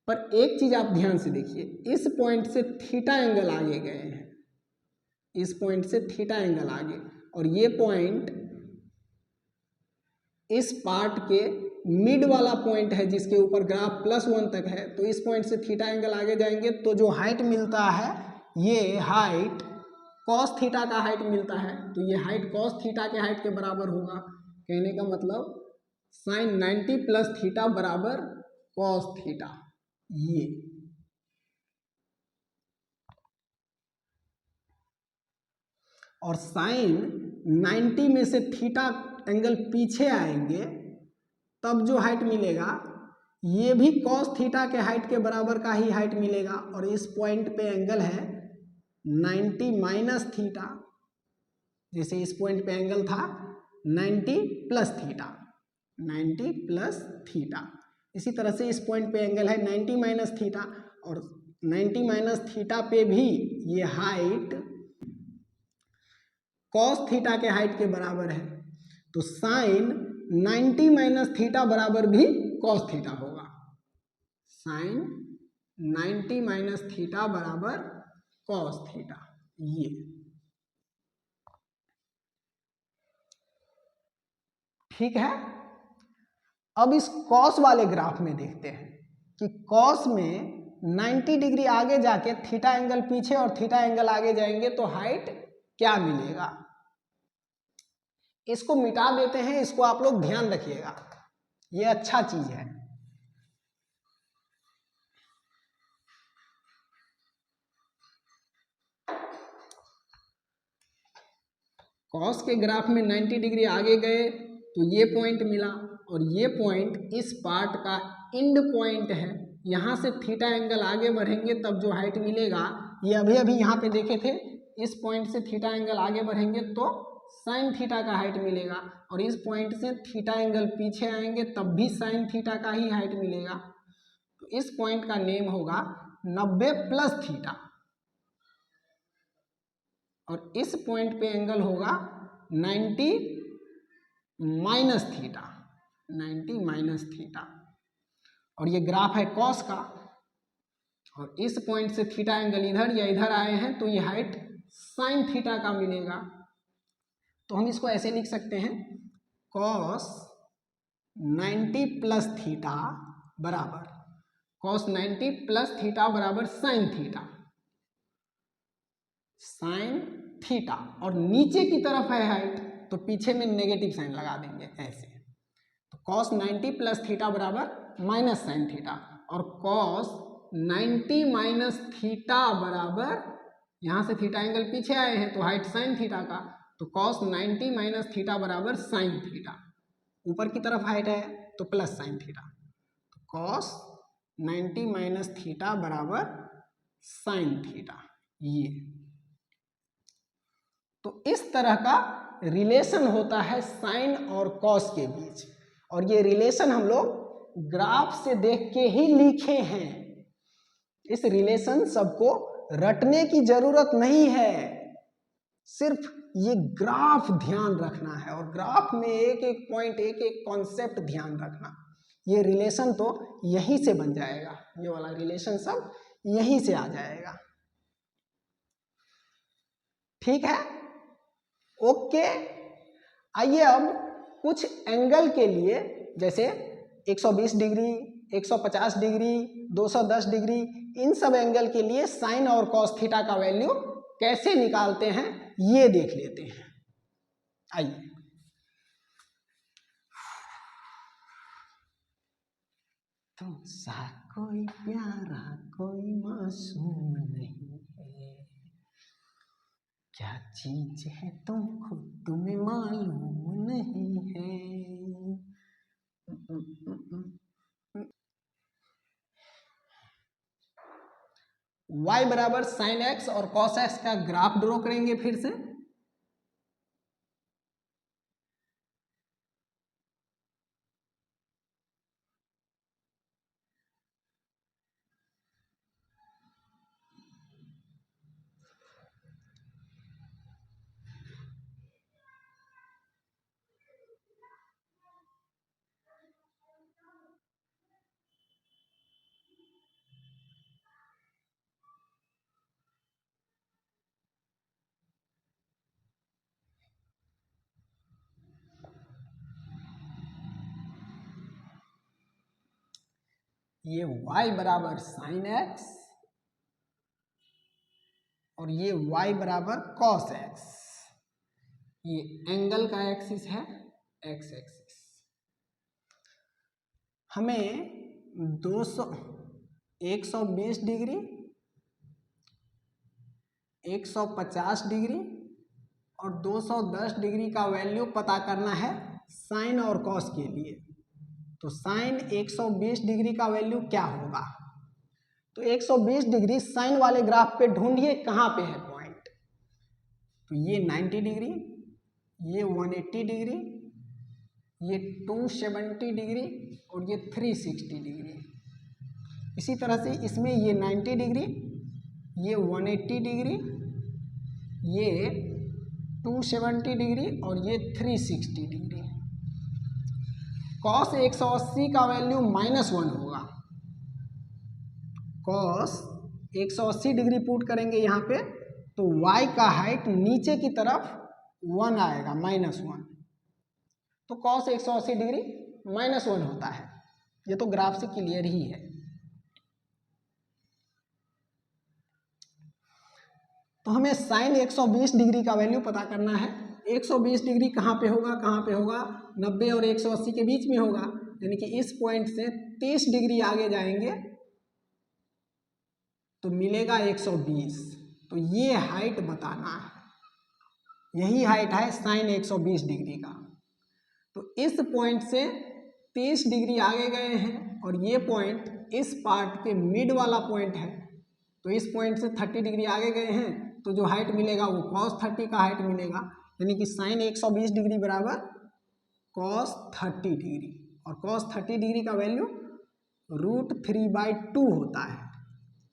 S1: पर एक चीज आप ध्यान से देखिए, इस पॉइंट से थीटा एंगल आगे गए हैं, इस पॉइंट से थीटा एंगल आगे, और ये पॉइंट इस पार्ट के मिड वाला पॉइंट है जिसके ऊपर ग्राफ +1 तक है, तो इस पॉइंट से थीटा एंगल आगे जाएंगे तो जो हाइट मिलता है ये हाइट कॉस थीटा का हाइट मिलता है, तो ये हाइट कॉस थीटा के हाइट के बराबर होगा। कहने का मतलब साइन 90 प्लस थीटा बराबर कॉस थीटा। ये और साइन 90 में से थीटा एंगल पीछे आएंगे तब जो हाइट मिलेगा ये भी कॉस थीटा के हाइट के बराबर का ही हाइट मिलेगा। और इस पॉइंट पे एंगल है 90 माइनस थीटा, जैसे इस पॉइंट पे एंगल था 90 प्लस थीटा, 90 प्लस थीटा। इसी तरह से इस पॉइंट पे एंगल है 90 माइनस थीटा, और 90 माइनस थीटा पे भी ये हाइट कॉस थीटा के हाइट के बराबर है। तो साइन 90 माइनस थीटा बराबर भी कॉस थीटा होगा। साइन 90 माइनस थीटा बराबर कॉस थीटा। ये ठीक है। अब इस कॉस वाले ग्राफ में देखते हैं कि कॉस में 90 डिग्री आगे जाके थीटा एंगल पीछे और थीटा एंगल आगे जाएंगे तो हाइट क्या मिलेगा। इसको मिटा देते हैं, इसको आप लोग ध्यान रखिएगा, ये अच्छा चीज है। कॉस के ग्राफ में 90 डिग्री आगे गए तो ये पॉइंट मिला, और ये पॉइंट इस पार्ट का एंड पॉइंट है। यहाँ से थीटा एंगल आगे बढ़ेंगे तब जो हाइट मिलेगा, ये अभी अभी यहाँ पे देखे थे, इस पॉइंट से थीटा एंगल आगे बढ़ेंगे तो साइन थीटा का हाइट मिलेगा, और इस पॉइंट से थीटा एंगल पीछे आएंगे तब भी साइन थीटा का ही हाइट मिलेगा। तो इस पॉइंट का नेम होगा 90 प्लस थीटा, और इस पॉइंट पे एंगल होगा 90 माइनस थीटा, 90 माइनस थीटा। और ये ग्राफ है कॉस का, और इस पॉइंट से थीटा एंगल इधर या इधर आए हैं तो ये हाइट साइन थीटा का मिलेगा। तो हम इसको ऐसे लिख सकते हैं, कॉस 90 प्लस थीटा बराबर कॉस 90 प्लस थीटा बराबर साइन थीटा, साइन थीटा। और नीचे की तरफ है हाइट तो पीछे में नेगेटिव साइन लगा देंगे ऐसे। तो कॉस 90 प्लस थीटा बराबर माइनस साइन थीटा, और कॉस 90 माइनस थीटा बराबर, यहाँ से थीटा एंगल पीछे आए हैं तो हाइट साइन थीटा का, तो कॉस 90 माइनस थीटा बराबर साइन थीटा। ऊपर की तरफ हाइट है तो प्लस साइन थीटा, तो कॉस 90 माइनस थीटा बराबर साइन थीटा। ये तो इस तरह का रिलेशन होता है साइन और कॉस के बीच, और ये रिलेशन हम लोग ग्राफ से देख के ही लिखे हैं। इस रिलेशन सबको रटने की जरूरत नहीं है, सिर्फ ये ग्राफ ध्यान रखना है, और ग्राफ में एक एक पॉइंट, एक एक कॉन्सेप्ट ध्यान रखना। ये रिलेशन तो यहीं से बन जाएगा, ये वाला रिलेशन सब यहीं से आ जाएगा। ठीक है, ओके। आइए अब कुछ एंगल के लिए, जैसे 120 डिग्री, 150 डिग्री, 210 डिग्री, इन सब एंगल के लिए साइन और कॉस थीटा का वैल्यू कैसे निकालते हैं ये देख लेते हैं। आइए, तुमसा कोई प्यारा कोई मासूम नहीं है, क्या चीज है तुम खुद तुम्हें मालूम नहीं है। y बराबर साइन एक्स और कॉस एक्स का ग्राफ ड्रॉ करेंगे फिर से। ये y बराबर साइन एक्स और ये y बराबर cos x, ये एंगल का एक्सिस है x एक्सिस। हमें 120 डिग्री, 150 डिग्री और 210 डिग्री का वैल्यू पता करना है साइन और कॉस के लिए। तो साइन 120 डिग्री का वैल्यू क्या होगा? तो 120 डिग्री साइन वाले ग्राफ पे ढूंढिए कहाँ पे है पॉइंट। तो ये 90 डिग्री, ये 180 डिग्री, ये 270 डिग्री और ये 360 डिग्री। इसी तरह से इसमें ये 90 डिग्री, ये 180 डिग्री, ये 270 डिग्री और ये 360 डिग्री। कॉस 180 का वैल्यू -1 होगा। कॉस 180 डिग्री पुट करेंगे यहाँ पे, तो y का हाइट नीचे की तरफ 1 आएगा, -1। तो कॉस 180 डिग्री -1 होता है। ये तो ग्राफ से क्लियर ही है। तो हमें साइन 120 डिग्री का वैल्यू पता करना है। 120 डिग्री कहाँ पे होगा, कहाँ पे होगा? 90 और 180 के बीच में होगा, यानी कि इस पॉइंट से 30 डिग्री आगे जाएंगे तो मिलेगा 120। तो ये हाइट बताना है, यही हाइट है साइन 120 डिग्री का। तो इस पॉइंट से 30 डिग्री आगे गए हैं और ये पॉइंट इस पार्ट के मिड वाला पॉइंट है, तो इस पॉइंट से 30 डिग्री आगे गए हैं, तो जो हाइट मिलेगा वो cos 30 का हाइट मिलेगा, यानी कि साइन 120 डिग्री बराबर cos 30 डिग्री। और cos 30 डिग्री का वैल्यू √3/2 होता है।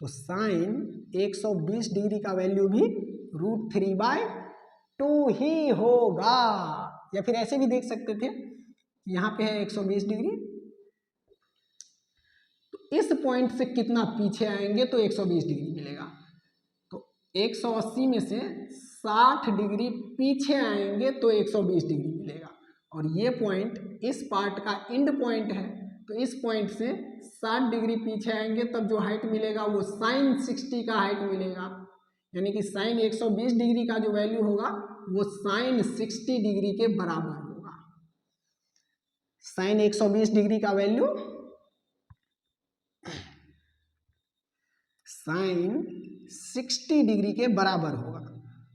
S1: तो साइन 120 डिग्री का वैल्यू भी √3/2 ही होगा। या फिर ऐसे भी देख सकते थे, यहाँ पे है 120 डिग्री, तो इस पॉइंट से कितना पीछे आएंगे तो 120 डिग्री मिलेगा। तो 180 में से 60 डिग्री पीछे आएंगे तो 120 डिग्री मिलेगा। और ये पॉइंट इस पार्ट का एंड पॉइंट है, तो इस पॉइंट से 60 डिग्री पीछे आएंगे तब जो हाइट मिलेगा वो साइन 60 का हाइट मिलेगा, यानी कि साइन 120 डिग्री का जो वैल्यू होगा वो साइन 60 डिग्री के बराबर होगा। साइन 120 डिग्री का वैल्यू साइन 60 डिग्री के बराबर होगा,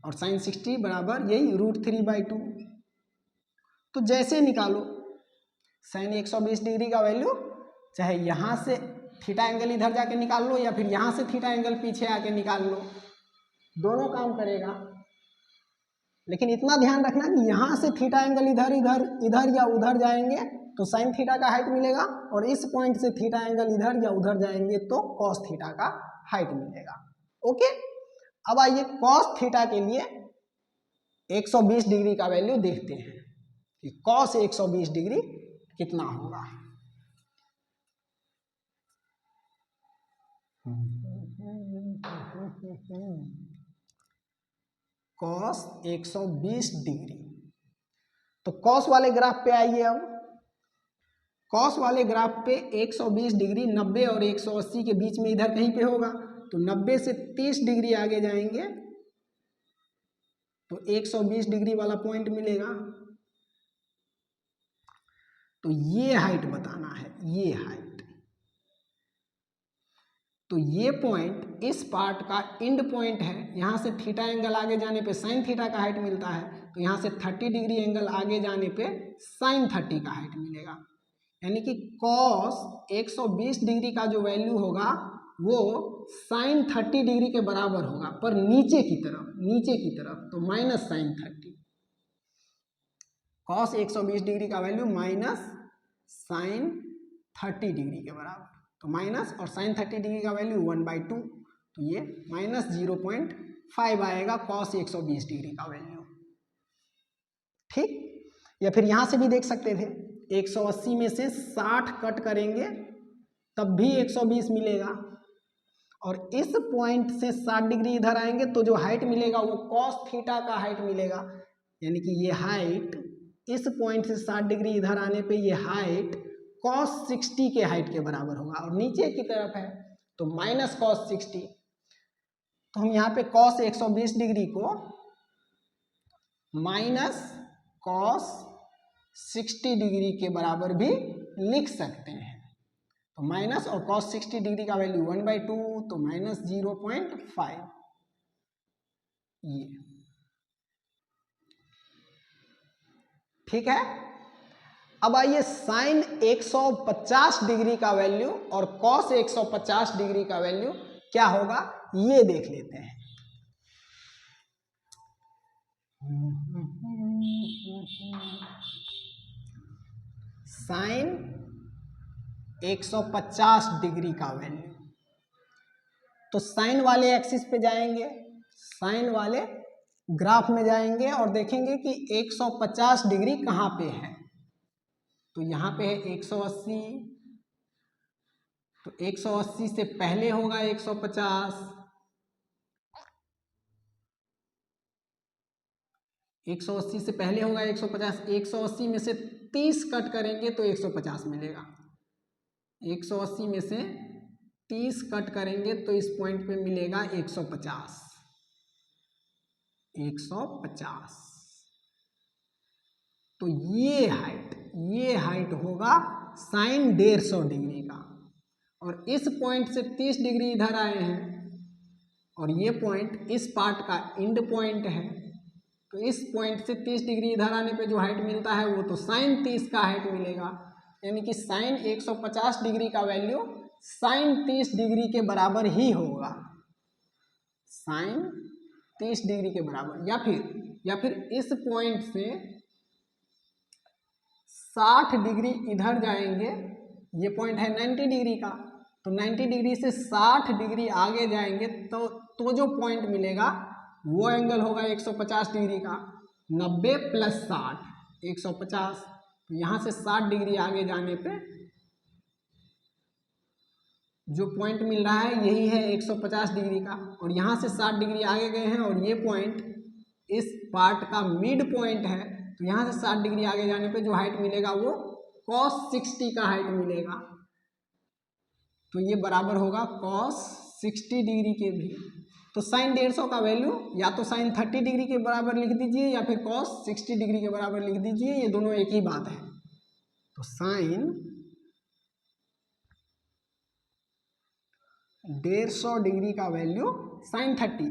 S1: और साइन 60 बराबर यही √3/2। तो जैसे निकालो साइन 120 डिग्री का वैल्यू, चाहे यहाँ से थीटा एंगल इधर जाके निकाल लो या फिर यहाँ से थीटा एंगल पीछे आके निकाल लो, दोनों काम करेगा। लेकिन इतना ध्यान रखना कि यहाँ से थीटा एंगल इधर इधर इधर या उधर जाएंगे तो साइन थीटा का हाइट मिलेगा, और इस पॉइंट से थीटा एंगल इधर या उधर जाएंगे तो कॉस थीटा का हाइट मिलेगा। ओके, अब आइए कॉस थीटा के लिए 120 डिग्री का वैल्यू देखते हैं कि कॉस 120 डिग्री कितना होगा। कॉस 120 डिग्री, तो कॉस वाले ग्राफ पे आइए। अब कॉस वाले ग्राफ पे 120 डिग्री 90 और 180 के बीच में इधर कहीं पे होगा, तो 90 से 30 डिग्री आगे जाएंगे तो 120 डिग्री वाला पॉइंट मिलेगा। तो ये हाइट बताना है, ये हाइट। तो ये पॉइंट इस पार्ट का एंड पॉइंट है, यहाँ से थीटा एंगल आगे जाने पे साइन थीटा का हाइट मिलता है, तो यहाँ से 30 डिग्री एंगल आगे जाने पे साइन 30 का हाइट मिलेगा, यानी कि कॉस 120 डिग्री का जो वैल्यू होगा वो साइन 30 डिग्री के बराबर होगा, पर नीचे की तरफ तो माइनस साइन 30। कॉस 120 डिग्री का वैल्यू माइनस साइन 30 डिग्री के बराबर, तो माइनस और साइन 30 डिग्री का वैल्यू 1/2, तो ये -0.5 आएगा कॉस 120 डिग्री का वैल्यू। ठीक, या फिर यहाँ से भी देख सकते थे, 180 में से 60 कट करेंगे तब भी 120 मिलेगा, और इस पॉइंट से 60 डिग्री इधर आएंगे तो जो हाइट मिलेगा वो कॉस थीटा का हाइट मिलेगा, यानी कि ये हाइट इस पॉइंट से 60 डिग्री इधर आने पे ये हाइट cos 60 के हाइट के बराबर होगा, और नीचे की तरफ है तो माइनस cos 60। तो हम यहाँ पे cos 120 डिग्री को माइनस cos 60 डिग्री के बराबर भी लिख सकते हैं। तो माइनस और cos 60 डिग्री का वैल्यू 1/2, तो माइनस 0.5 ये। ठीक है। अब आइए साइन 150 डिग्री का वैल्यू और cos 150 डिग्री का वैल्यू क्या होगा ये देख लेते हैं। साइन 150 डिग्री का वैल्यू, तो साइन वाले एक्सिस पे जाएंगे, साइन वाले ग्राफ में जाएंगे और देखेंगे कि 150 डिग्री कहाँ पे है। तो यहाँ पे है 180, तो 180 से पहले होगा 150, 180 से पहले होगा 150, 180 में से 30 कट करेंगे तो 150 मिलेगा। 180 में से 30 कट करेंगे तो इस पॉइंट पे मिलेगा 150, 150। तो ये हाइट होगा साइन 150 डिग्री का। और इस पॉइंट से 30 डिग्री इधर आए हैं और ये पॉइंट इस पार्ट का एंड पॉइंट है, तो इस पॉइंट से 30 डिग्री इधर आने पे जो हाइट मिलता है वो तो साइन 30 का हाइट मिलेगा। यानी कि साइन 150 डिग्री का वैल्यू साइन 30 डिग्री के बराबर ही होगा, साइन 30 डिग्री के बराबर। या फिर इस पॉइंट से 60 डिग्री इधर जाएंगे, ये पॉइंट है 90 डिग्री का, तो 90 डिग्री से 60 डिग्री आगे जाएंगे तो जो पॉइंट मिलेगा वो एंगल होगा 150 डिग्री का। 90 प्लस 60 150, तो यहाँ से 60 डिग्री आगे जाने पे जो पॉइंट मिल रहा है यही है 150 डिग्री का। और यहाँ से 60 डिग्री आगे गए हैं और ये पॉइंट इस पार्ट का मिड पॉइंट है, तो यहाँ से 60 डिग्री आगे जाने पे जो हाइट मिलेगा वो cos 60 का हाइट मिलेगा। तो ये बराबर होगा cos 60 डिग्री के भी। तो साइन 150 का वैल्यू या तो साइन 30 डिग्री के बराबर लिख दीजिए या फिर cos 60 डिग्री के बराबर लिख दीजिए, ये दोनों एक ही बात है। तो साइन 150 डिग्री का वैल्यू साइन 30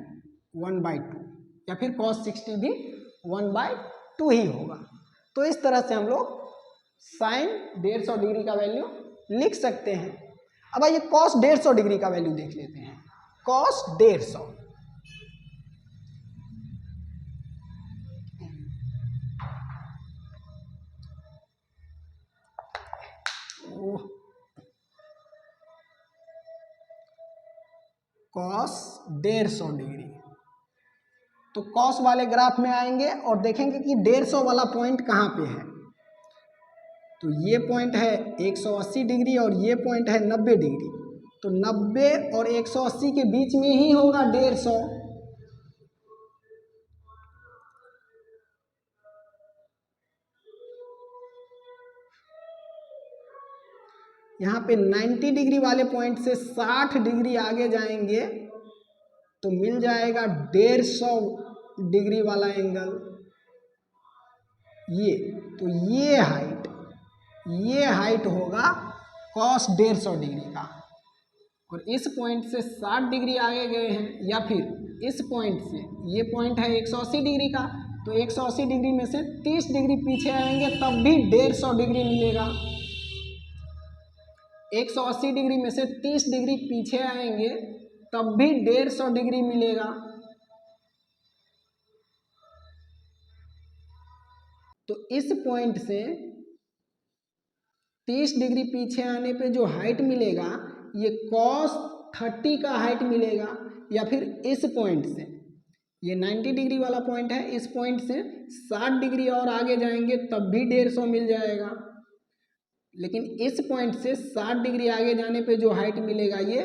S1: 1/2 या फिर cos 60 भी 1/2 ही होगा। तो इस तरह से हम लोग साइन 150 डिग्री का वैल्यू लिख सकते हैं। अब आइए cos 150 डिग्री का वैल्यू देख लेते हैं। cos 150, cos 150 डिग्री, तो cos वाले ग्राफ में आएंगे और देखेंगे कि 150 वाला पॉइंट कहाँ पे है। तो ये पॉइंट है 180 डिग्री और ये पॉइंट है 90 डिग्री, तो 90 और 180 के बीच में ही होगा 150। यहाँ पे 90 डिग्री वाले पॉइंट से 60 डिग्री आगे जाएंगे तो मिल जाएगा 150 डिग्री वाला एंगल ये। तो ये हाइट होगा cos 150 डिग्री का। और इस पॉइंट से 60 डिग्री आगे गए हैं या फिर इस पॉइंट से, ये पॉइंट है 180 डिग्री का, तो 180 डिग्री में से 30 डिग्री पीछे आएंगे तब भी 150 डिग्री मिलेगा। 180 डिग्री में से 30 डिग्री पीछे आएंगे तब भी 150 डिग्री मिलेगा। तो इस पॉइंट से 30 डिग्री पीछे आने पे जो हाइट मिलेगा ये cos 30 का हाइट मिलेगा। या फिर इस पॉइंट से, ये 90 डिग्री वाला पॉइंट है, इस पॉइंट से 60 डिग्री और आगे जाएंगे तब भी 150 मिल जाएगा। लेकिन इस पॉइंट से 60 डिग्री आगे जाने पे जो हाइट मिलेगा ये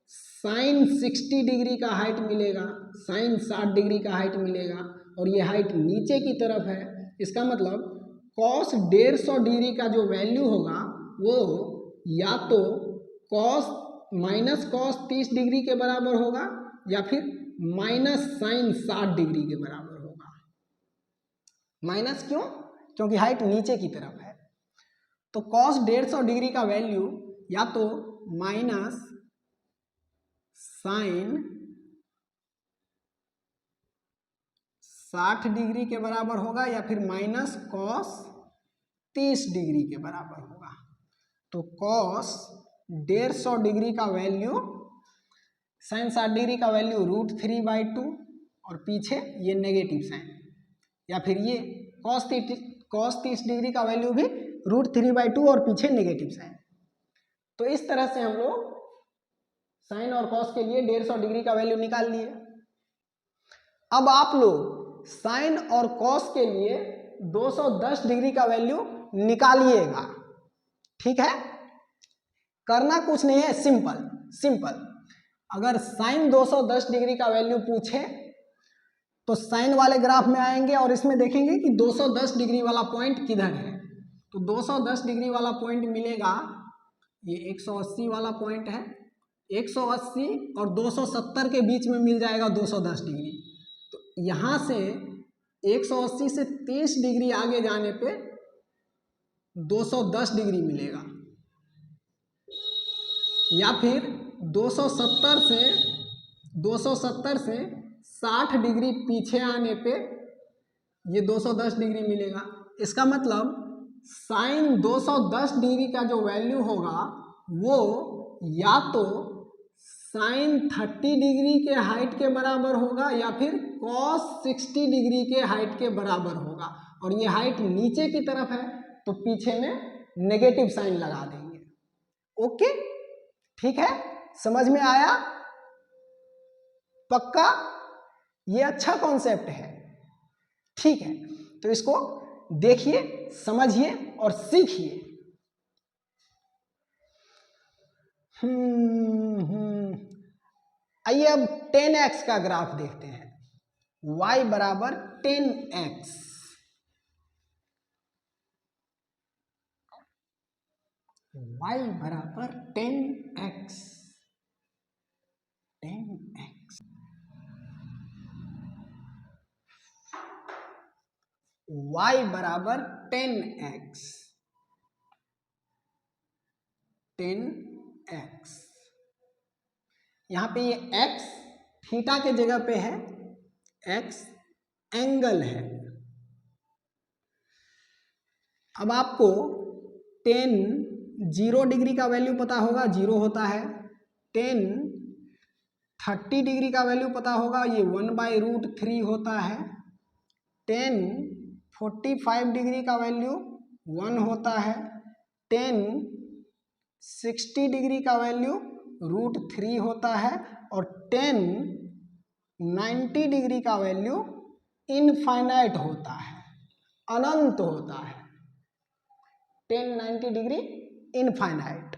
S1: साइन 60 डिग्री का हाइट मिलेगा, साइन 60 डिग्री का हाइट मिलेगा। और ये हाइट नीचे की तरफ है, इसका मतलब cos 150 डिग्री का जो वैल्यू होगा वो या तो cos 30 डिग्री के बराबर होगा या फिर माइनस साइन 60 डिग्री के बराबर होगा। माइनस क्यों? क्योंकि हाइट नीचे की तरफ है। तो कॉस 150 डिग्री का वैल्यू या तो माइनस साइन 60 डिग्री के बराबर होगा या फिर माइनस कॉस 30 डिग्री के बराबर होगा। तो कॉस 150 डिग्री का वैल्यू साइन 60 डिग्री का वैल्यू √3/2 और पीछे ये नेगेटिव साइन, या फिर ये कॉस 30 डिग्री का वैल्यू भी √3/2 और पीछे नेगेटिव साइन। तो इस तरह से हम लोग साइन और कॉस के लिए 150 डिग्री का वैल्यू निकाल लिए। अब आप लोग साइन और कॉस के लिए 210 डिग्री का वैल्यू निकालिएगा। ठीक है, करना कुछ नहीं है, सिंपल। अगर साइन 210 डिग्री का वैल्यू पूछे तो साइन वाले ग्राफ में आएंगे और इसमें देखेंगे कि 210 डिग्री वाला पॉइंट किधर है। तो 210 डिग्री वाला पॉइंट मिलेगा, ये 180 वाला पॉइंट है, 180 और 270 के बीच में मिल जाएगा 210 डिग्री। तो यहाँ से 180 से 30 डिग्री आगे जाने पे 210 डिग्री मिलेगा, या फिर 270 से 60 डिग्री पीछे आने पे ये 210 डिग्री मिलेगा। इसका मतलब साइन 210 डिग्री का जो वैल्यू होगा वो या तो साइन 30 डिग्री के हाइट के बराबर होगा या फिर कॉस 60 डिग्री के हाइट के बराबर होगा। और ये हाइट नीचे की तरफ है तो पीछे में नेगेटिव साइन लगा देंगे। ओके, ठीक है, समझ में आया? पक्का? ये अच्छा कॉन्सेप्ट है। ठीक है, तो इसको देखिए, समझिए और सीखिए। आइए अब 10x का ग्राफ देखते हैं। y बराबर 10x, y बराबर 10x, y बराबर 10x, यहाँ पे ये x थीटा के जगह पे है, x एंगल है। अब आपको 0 डिग्री का वैल्यू पता होगा, 0 होता है। 30 डिग्री का वैल्यू पता होगा, ये 1/√3 होता है। 45 डिग्री का वैल्यू 1 होता है। 60 डिग्री का वैल्यू √3 होता है। और 90 डिग्री का वैल्यू इनफाइनाइट होता है, अनंत होता है। 90 डिग्री इनफाइनाइट।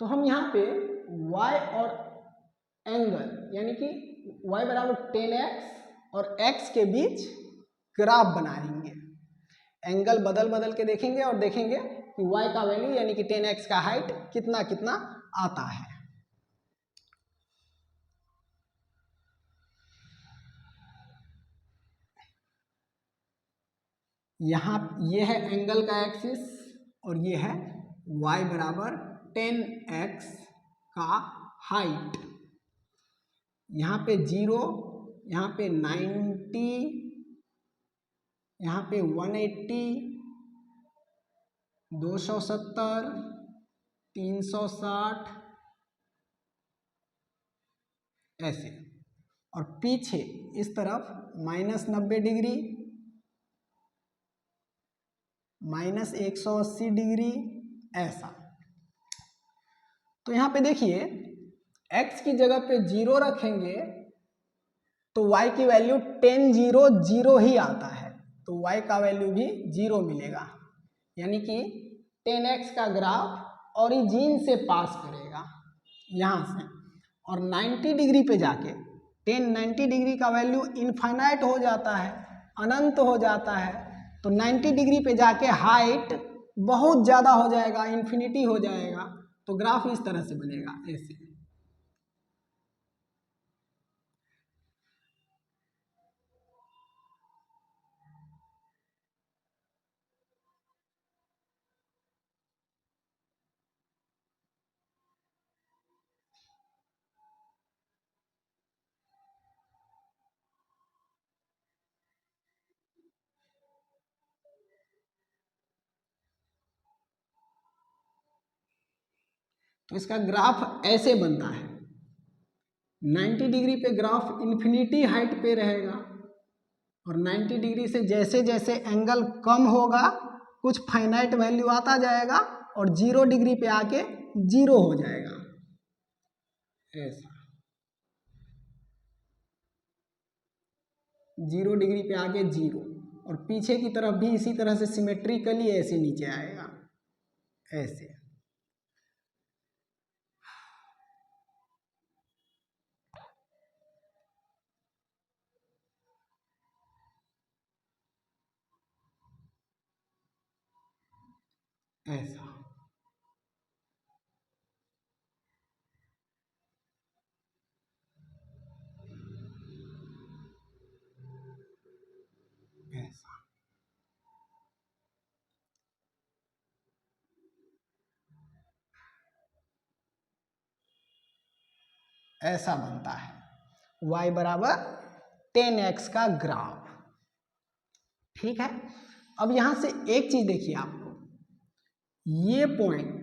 S1: तो हम यहाँ पे y और एंगल यानी कि y बराबर 10x और x के बीच ग्राफ बनाएंगे। एंगल बदल के देखेंगे और देखेंगे कि y का वैल्यू यानी कि 10x का हाइट कितना कितना आता है। यहाँ ये है एंगल का एक्सिस और ये है y बराबर 10x का हाइट। यहाँ पे 0, यहाँ पे 90, यहाँ पे 180, 270, 360 ऐसे। और पीछे इस तरफ -90 डिग्री, -180 डिग्री ऐसा। तो यहाँ पे देखिए x की जगह पे 0 रखेंगे तो y की वैल्यू 10 0 0 ही आता है, तो y का वैल्यू भी 0 मिलेगा। यानी कि 10x का ग्राफ ओरिजिन से पास करेगा यहाँ से, और 90 डिग्री पे जाके 90 डिग्री का वैल्यू इनफाइनाइट हो जाता है, अनंत हो जाता है। तो 90 डिग्री पे जाके हाइट बहुत ज़्यादा हो जाएगा, इन्फिनिटी हो जाएगा। तो ग्राफ इस तरह से बनेगा, ऐसे। तो इसका ग्राफ ऐसे बनता है। 90 डिग्री पे ग्राफ इन्फिनिटी हाइट पे रहेगा और 90 डिग्री से जैसे जैसे एंगल कम होगा कुछ फाइनाइट वैल्यू आता जाएगा और 0 डिग्री पे आके 0 हो जाएगा। ऐसा 0 डिग्री पे आके 0 और पीछे की तरफ भी इसी तरह से सिमेट्रिकली ऐसे नीचे आएगा, ऐसे। ऐसा ऐसा ऐसा बनता है y बराबर 10x का ग्राफ। ठीक है, अब यहां से एक चीज देखिए आपको, ये पॉइंट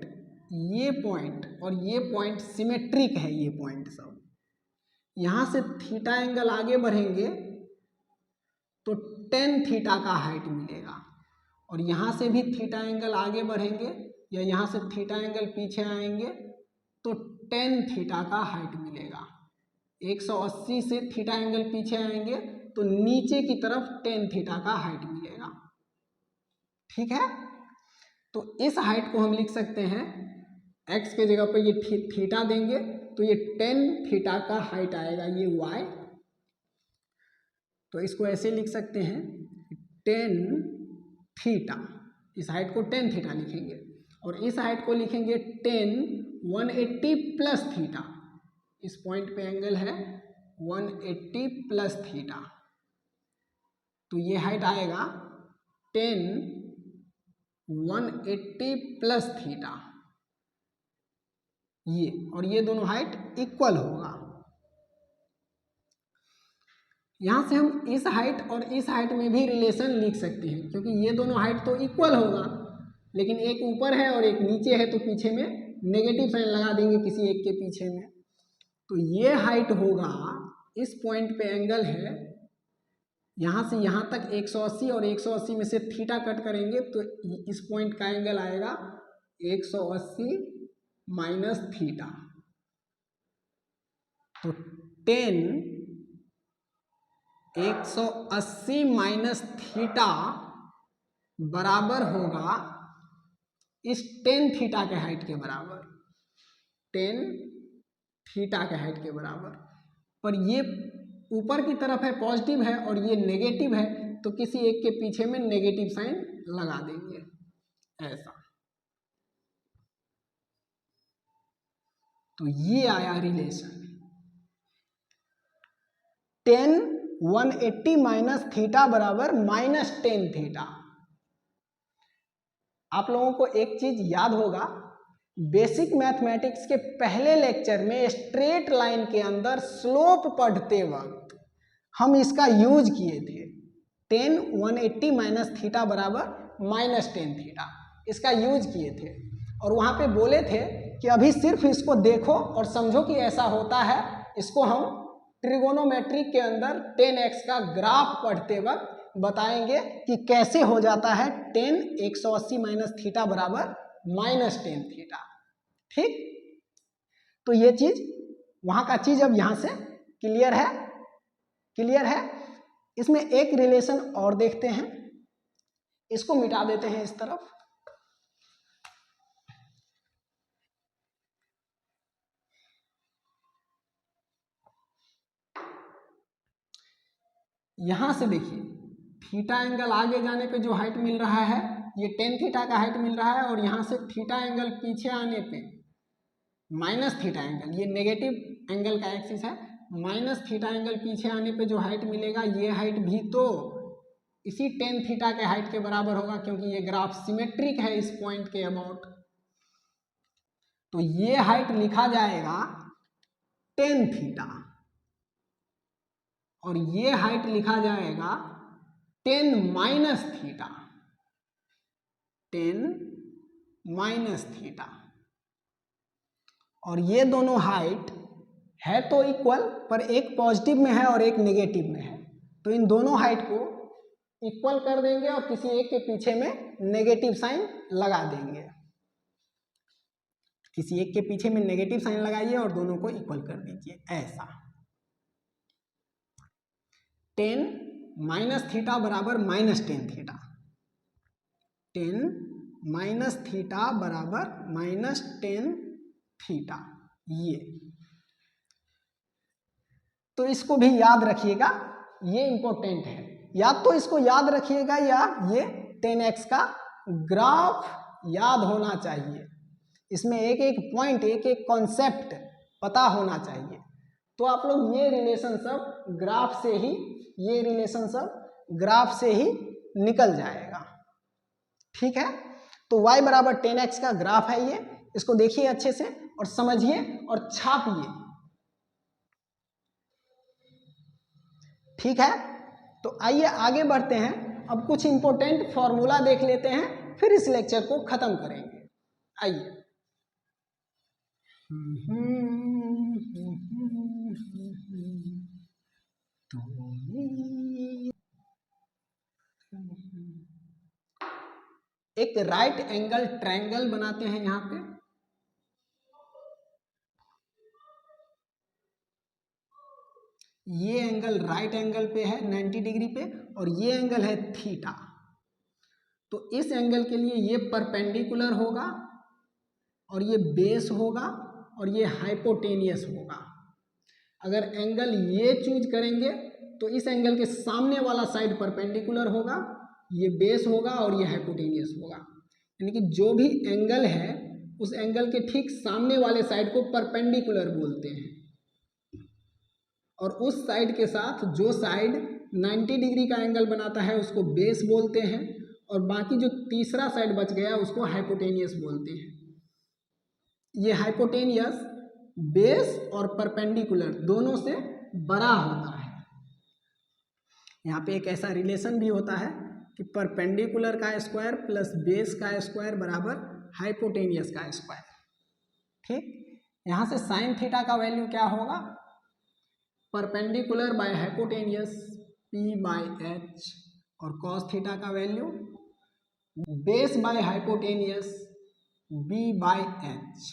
S1: और ये पॉइंट सिमेट्रिक है, ये पॉइंट सब। यहां से थीटा एंगल आगे बढ़ेंगे तो 10 थीटा का हाइट मिलेगा और यहां से भी थीटा एंगल आगे बढ़ेंगे या यहां से थीटा एंगल पीछे आएंगे तो 10 थीटा का हाइट मिलेगा। 180 से थीटा एंगल पीछे आएंगे तो नीचे की तरफ 10 थीटा का हाइट मिलेगा। ठीक है, तो इस हाइट को हम लिख सकते हैं, x के जगह पर ये थीटा देंगे तो ये 10 थीटा का हाइट आएगा, ये y। तो इसको ऐसे लिख सकते हैं 10 थीटा, इस हाइट को 10 थीटा लिखेंगे और इस हाइट को लिखेंगे 10 180 प्लस थीटा। इस पॉइंट पे एंगल है 180 प्लस थीटा, तो ये हाइट आएगा 10 180 प्लस थीटा, ये और ये दोनों हाइट इक्वल होगा। यहां से हम इस हाइट और इस हाइट में भी रिलेशन लिख सकते हैं क्योंकि ये दोनों हाइट तो इक्वल होगा, लेकिन एक ऊपर है और एक नीचे है तो पीछे में नेगेटिव साइन लगा देंगे किसी एक के पीछे में। तो ये हाइट होगा, इस पॉइंट पे एंगल है यहाँ से यहाँ तक 180 और 180 में से थीटा कट करेंगे तो इस पॉइंट का एंगल आएगा 180 माइनस थीटा। तो 10 180 माइनस थीटा बराबर होगा इस 10 थीटा के हाइट के बराबर, 10 थीटा के हाइट के बराबर। पर ये ऊपर की तरफ है, पॉजिटिव है और ये नेगेटिव है तो किसी एक के पीछे में नेगेटिव साइन लगा देंगे, ऐसा। तो ये आया रिलेशन 10 180 माइनस थीटा बराबर -10 थीटा। आप लोगों को एक चीज याद होगा, बेसिक मैथमेटिक्स के पहले लेक्चर में स्ट्रेट लाइन के अंदर स्लोप पढ़ते वक्त हम इसका यूज किए थे। 10 180 माइनस थीटा बराबर -10 थीटा, इसका यूज किए थे और वहाँ पे बोले थे कि अभी सिर्फ इसको देखो और समझो कि ऐसा होता है। इसको हम ट्रिगोनोमेट्री के अंदर 10x का ग्राफ पढ़ते वक्त बताएंगे कि कैसे हो जाता है 10 180 माइनस थीटा बराबर -10 थीटा। ठीक, तो ये चीज वहां का चीज अब यहां से क्लियर है, क्लियर है। इसमें एक रिलेशन और देखते हैं, इसको मिटा देते हैं इस तरफ। यहां से देखिए थीटा एंगल आगे जाने पे जो हाइट मिल रहा है ये 10 थीटा का हाइट मिल रहा है और यहां से थीटा एंगल पीछे आने पे माइनस थीटा एंगल, ये नेगेटिव एंगल का एक्सिस है, माइनस थीटा एंगल पीछे आने पे जो हाइट मिलेगा ये हाइट भी तो इसी 10 थीटा के हाइट के बराबर होगा क्योंकि ये ग्राफ सिमेट्रिक है इस पॉइंट के अबाउट। तो ये हाइट लिखा जाएगा 10 थीटा और ये हाइट लिखा जाएगा 10 माइनस थीटा, 10 माइनस थीटा। और ये दोनों हाइट है तो इक्वल, पर एक पॉजिटिव में है और एक नेगेटिव में है, तो इन दोनों हाइट को इक्वल कर देंगे और किसी एक के पीछे में नेगेटिव साइन लगा देंगे। किसी एक के पीछे में नेगेटिव साइन लगाइए और दोनों को इक्वल कर दीजिए ऐसा। टेन माइनस थीटा बराबर minus tan theta, ten minus theta बराबर माइनस टेन थीटा, ये तो इसको भी याद रखिएगा, ये इंपॉर्टेंट है। या तो इसको याद रखिएगा या ये 10x का ग्राफ याद होना चाहिए, इसमें एक एक पॉइंट एक एक कॉन्सेप्ट पता होना चाहिए। तो आप लोग ये रिलेशन सब ग्राफ से ही, ये रिलेशन सब ग्राफ से ही निकल जाएगा, ठीक है। तो y बराबर 10x का ग्राफ है ये, इसको देखिए अच्छे से और समझिए और छापिए, ठीक है। तो आइए आगे बढ़ते हैं, अब कुछ इंपॉर्टेंट फॉर्मूला देख लेते हैं, फिर इस लेक्चर को खत्म करेंगे। आइए, एक राइट एंगल ट्रायंगल बनाते हैं यहां पे। ये एंगल राइट एंगल पे है 90 डिग्री पे और ये एंगल है थीटा। तो इस एंगल के लिए ये परपेंडिकुलर होगा और ये बेस होगा और ये हाइपोटेनियस होगा। अगर एंगल ये चूज करेंगे तो इस एंगल के सामने वाला साइड परपेंडिकुलर होगा, ये बेस होगा और ये हाइपोटेनियस होगा। यानी कि जो भी एंगल है उस एंगल के ठीक सामने वाले साइड को परपेंडिकुलर बोलते हैं, और उस साइड के साथ जो साइड 90 डिग्री का एंगल बनाता है उसको बेस बोलते हैं, और बाकी जो तीसरा साइड बच गया उसको हाइपोटेनियस बोलते हैं। ये हाइपोटेनियस बेस और परपेंडिकुलर दोनों से बड़ा होता है। यहाँ पे एक ऐसा रिलेशन भी होता है कि परपेंडिकुलर का स्क्वायर प्लस बेस का स्क्वायर बराबर हाइपोटेनियस का स्क्वायर, ठीक। यहाँ से साइन थीटा का वैल्यू क्या होगा, perpendicular by hypotenuse p by h, और कॉस थीटा का value base by hypotenuse b by h।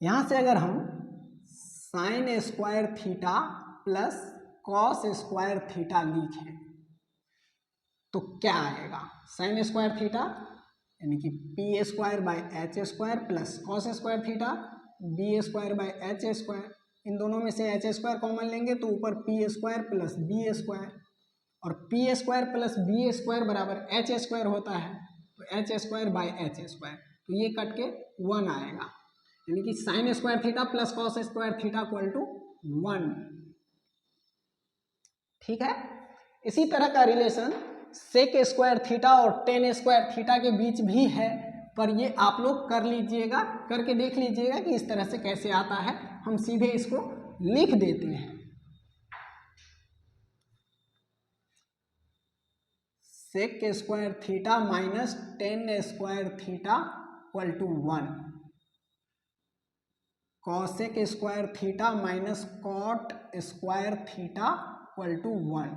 S1: यहां से अगर हम sine square theta plus cos square theta लिखें तो क्या आएगा, साइन स्क्वायर थीटा यानी कि p square by h square plus cos square theta b square by h square. इन दोनों में से h स्क्वायर कॉमन लेंगे तो ऊपर p square plus b square, और p square plus b square बराबर h स्क्वायर होता है, तो h square by h square, तो ये कट के 1 आएगा। यानी कि sine square theta plus cos square theta equal to 1, ठीक है। इसी तरह का रिलेशन सेक स्क्वायर थीटा और टेन स्क्वायर थीटा के बीच भी है, पर ये आप लोग कर लीजिएगा, करके देख लीजिएगा कि इस तरह से कैसे आता है। हम सीधे इसको लिख देते हैं, sec square theta minus tan square theta equal to 1, cosec square theta minus cot square theta equal to 1।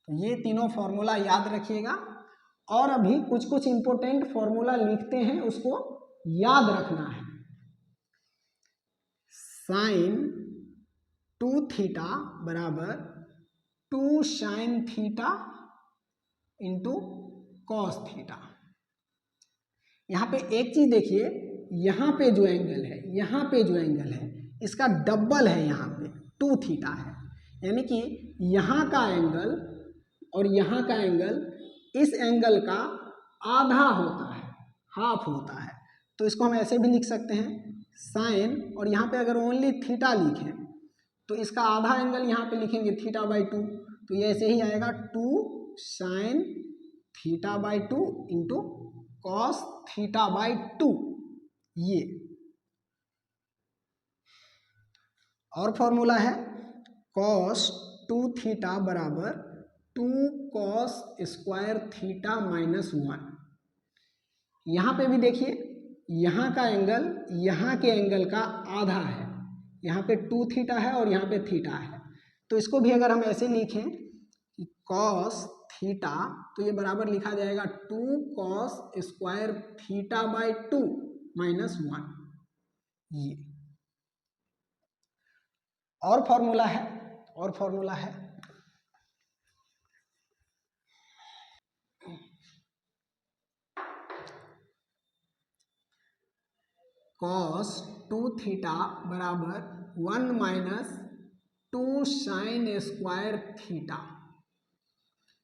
S1: तो ये तीनों फॉर्मूला याद रखिएगा, और अभी कुछ कुछ इंपॉर्टेंट फॉर्मूला लिखते हैं, उसको याद रखना है। साइन 2 थीटा बराबर 2 sine theta into cos theta. यहाँ पे एक चीज देखिए, यहाँ पे जो एंगल है, यहाँ पे जो एंगल है इसका डबल है, यहाँ पे 2 थीटा है, यानी कि यहाँ का एंगल और यहाँ का एंगल इस एंगल का आधा होता है, हाफ होता है। तो इसको हम ऐसे भी लिख सकते हैं साइन, और यहाँ पे अगर ओनली थीटा लिखें तो इसका आधा एंगल यहाँ पे लिखेंगे थीटा बाई 2, तो ये ऐसे ही आएगा 2 sine theta by 2 into cos theta by 2। ये और फॉर्मूला है कॉस 2 थीटा बराबर 2 कॉस स्क्वायर थीटा माइनस 1। यहाँ पे भी देखिए, यहाँ का एंगल यहाँ के एंगल का आधा है। यहाँ पे 2 थीटा है और यहाँ पे थीटा है, तो इसको भी अगर हम ऐसे लिखें कि कॉस थीटा, तो ये बराबर लिखा जाएगा 2 cos square theta by 2 minus 1। ये और फॉर्मूला है कॉस 2 थीटा बराबर 1 माइनस 2 साइन स्क्वायर थीटा।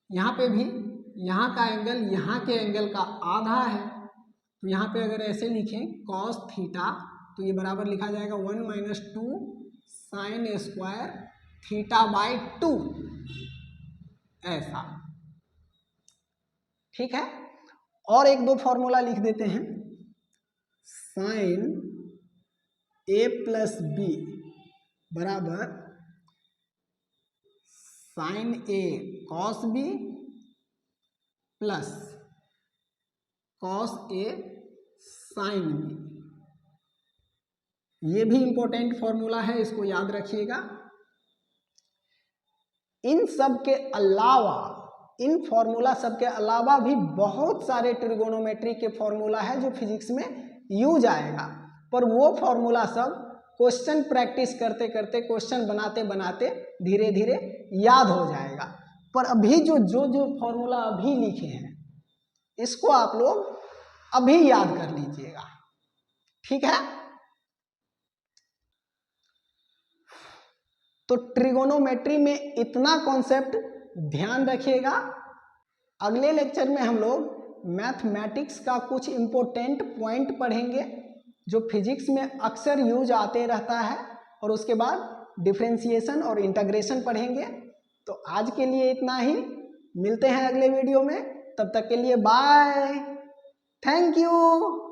S1: यहाँ पे भी यहाँ का एंगल यहाँ के एंगल का आधा है, तो यहाँ पे अगर ऐसे लिखें कॉस थीटा, तो ये बराबर लिखा जाएगा 1 minus 2 sign square theta by 2, ऐसा। ठीक है, और एक दो फॉर्मूला लिख देते हैं। साइन ए प्लस बी बराबर sign A cos B plus cos A sine B. ये भी इंपॉर्टेंट फॉर्मूला है, इसको याद रखिएगा। इन फॉर्मूला सब के अलावा भी बहुत सारे ट्रिगोनोमेट्री के फॉर्मूला है जो फिजिक्स में यूज आएगा, पर वो फॉर्मूला सब क्वेश्चन प्रैक्टिस करते करते, क्वेश्चन बनाते बनाते धीरे धीरे याद हो जाएगा। पर अभी जो फॉर्मूला अभी लिखे हैं इसको आप लोग अभी याद कर लीजिएगा, ठीक है। तो ट्रिगोनोमेट्री में इतना कॉन्सेप्ट ध्यान रखिएगा। अगले लेक्चर में हम लोग मैथमेटिक्स का कुछ इंपॉर्टेंट पॉइंट पढ़ेंगे जो फिजिक्स में अक्सर यूज आते रहता है, और उसके बाद डिफरेंशिएशन और इंटीग्रेशन पढ़ेंगे। तो आज के लिए इतना ही, मिलते हैं अगले वीडियो में, तब तक के लिए बाय, थैंक यू।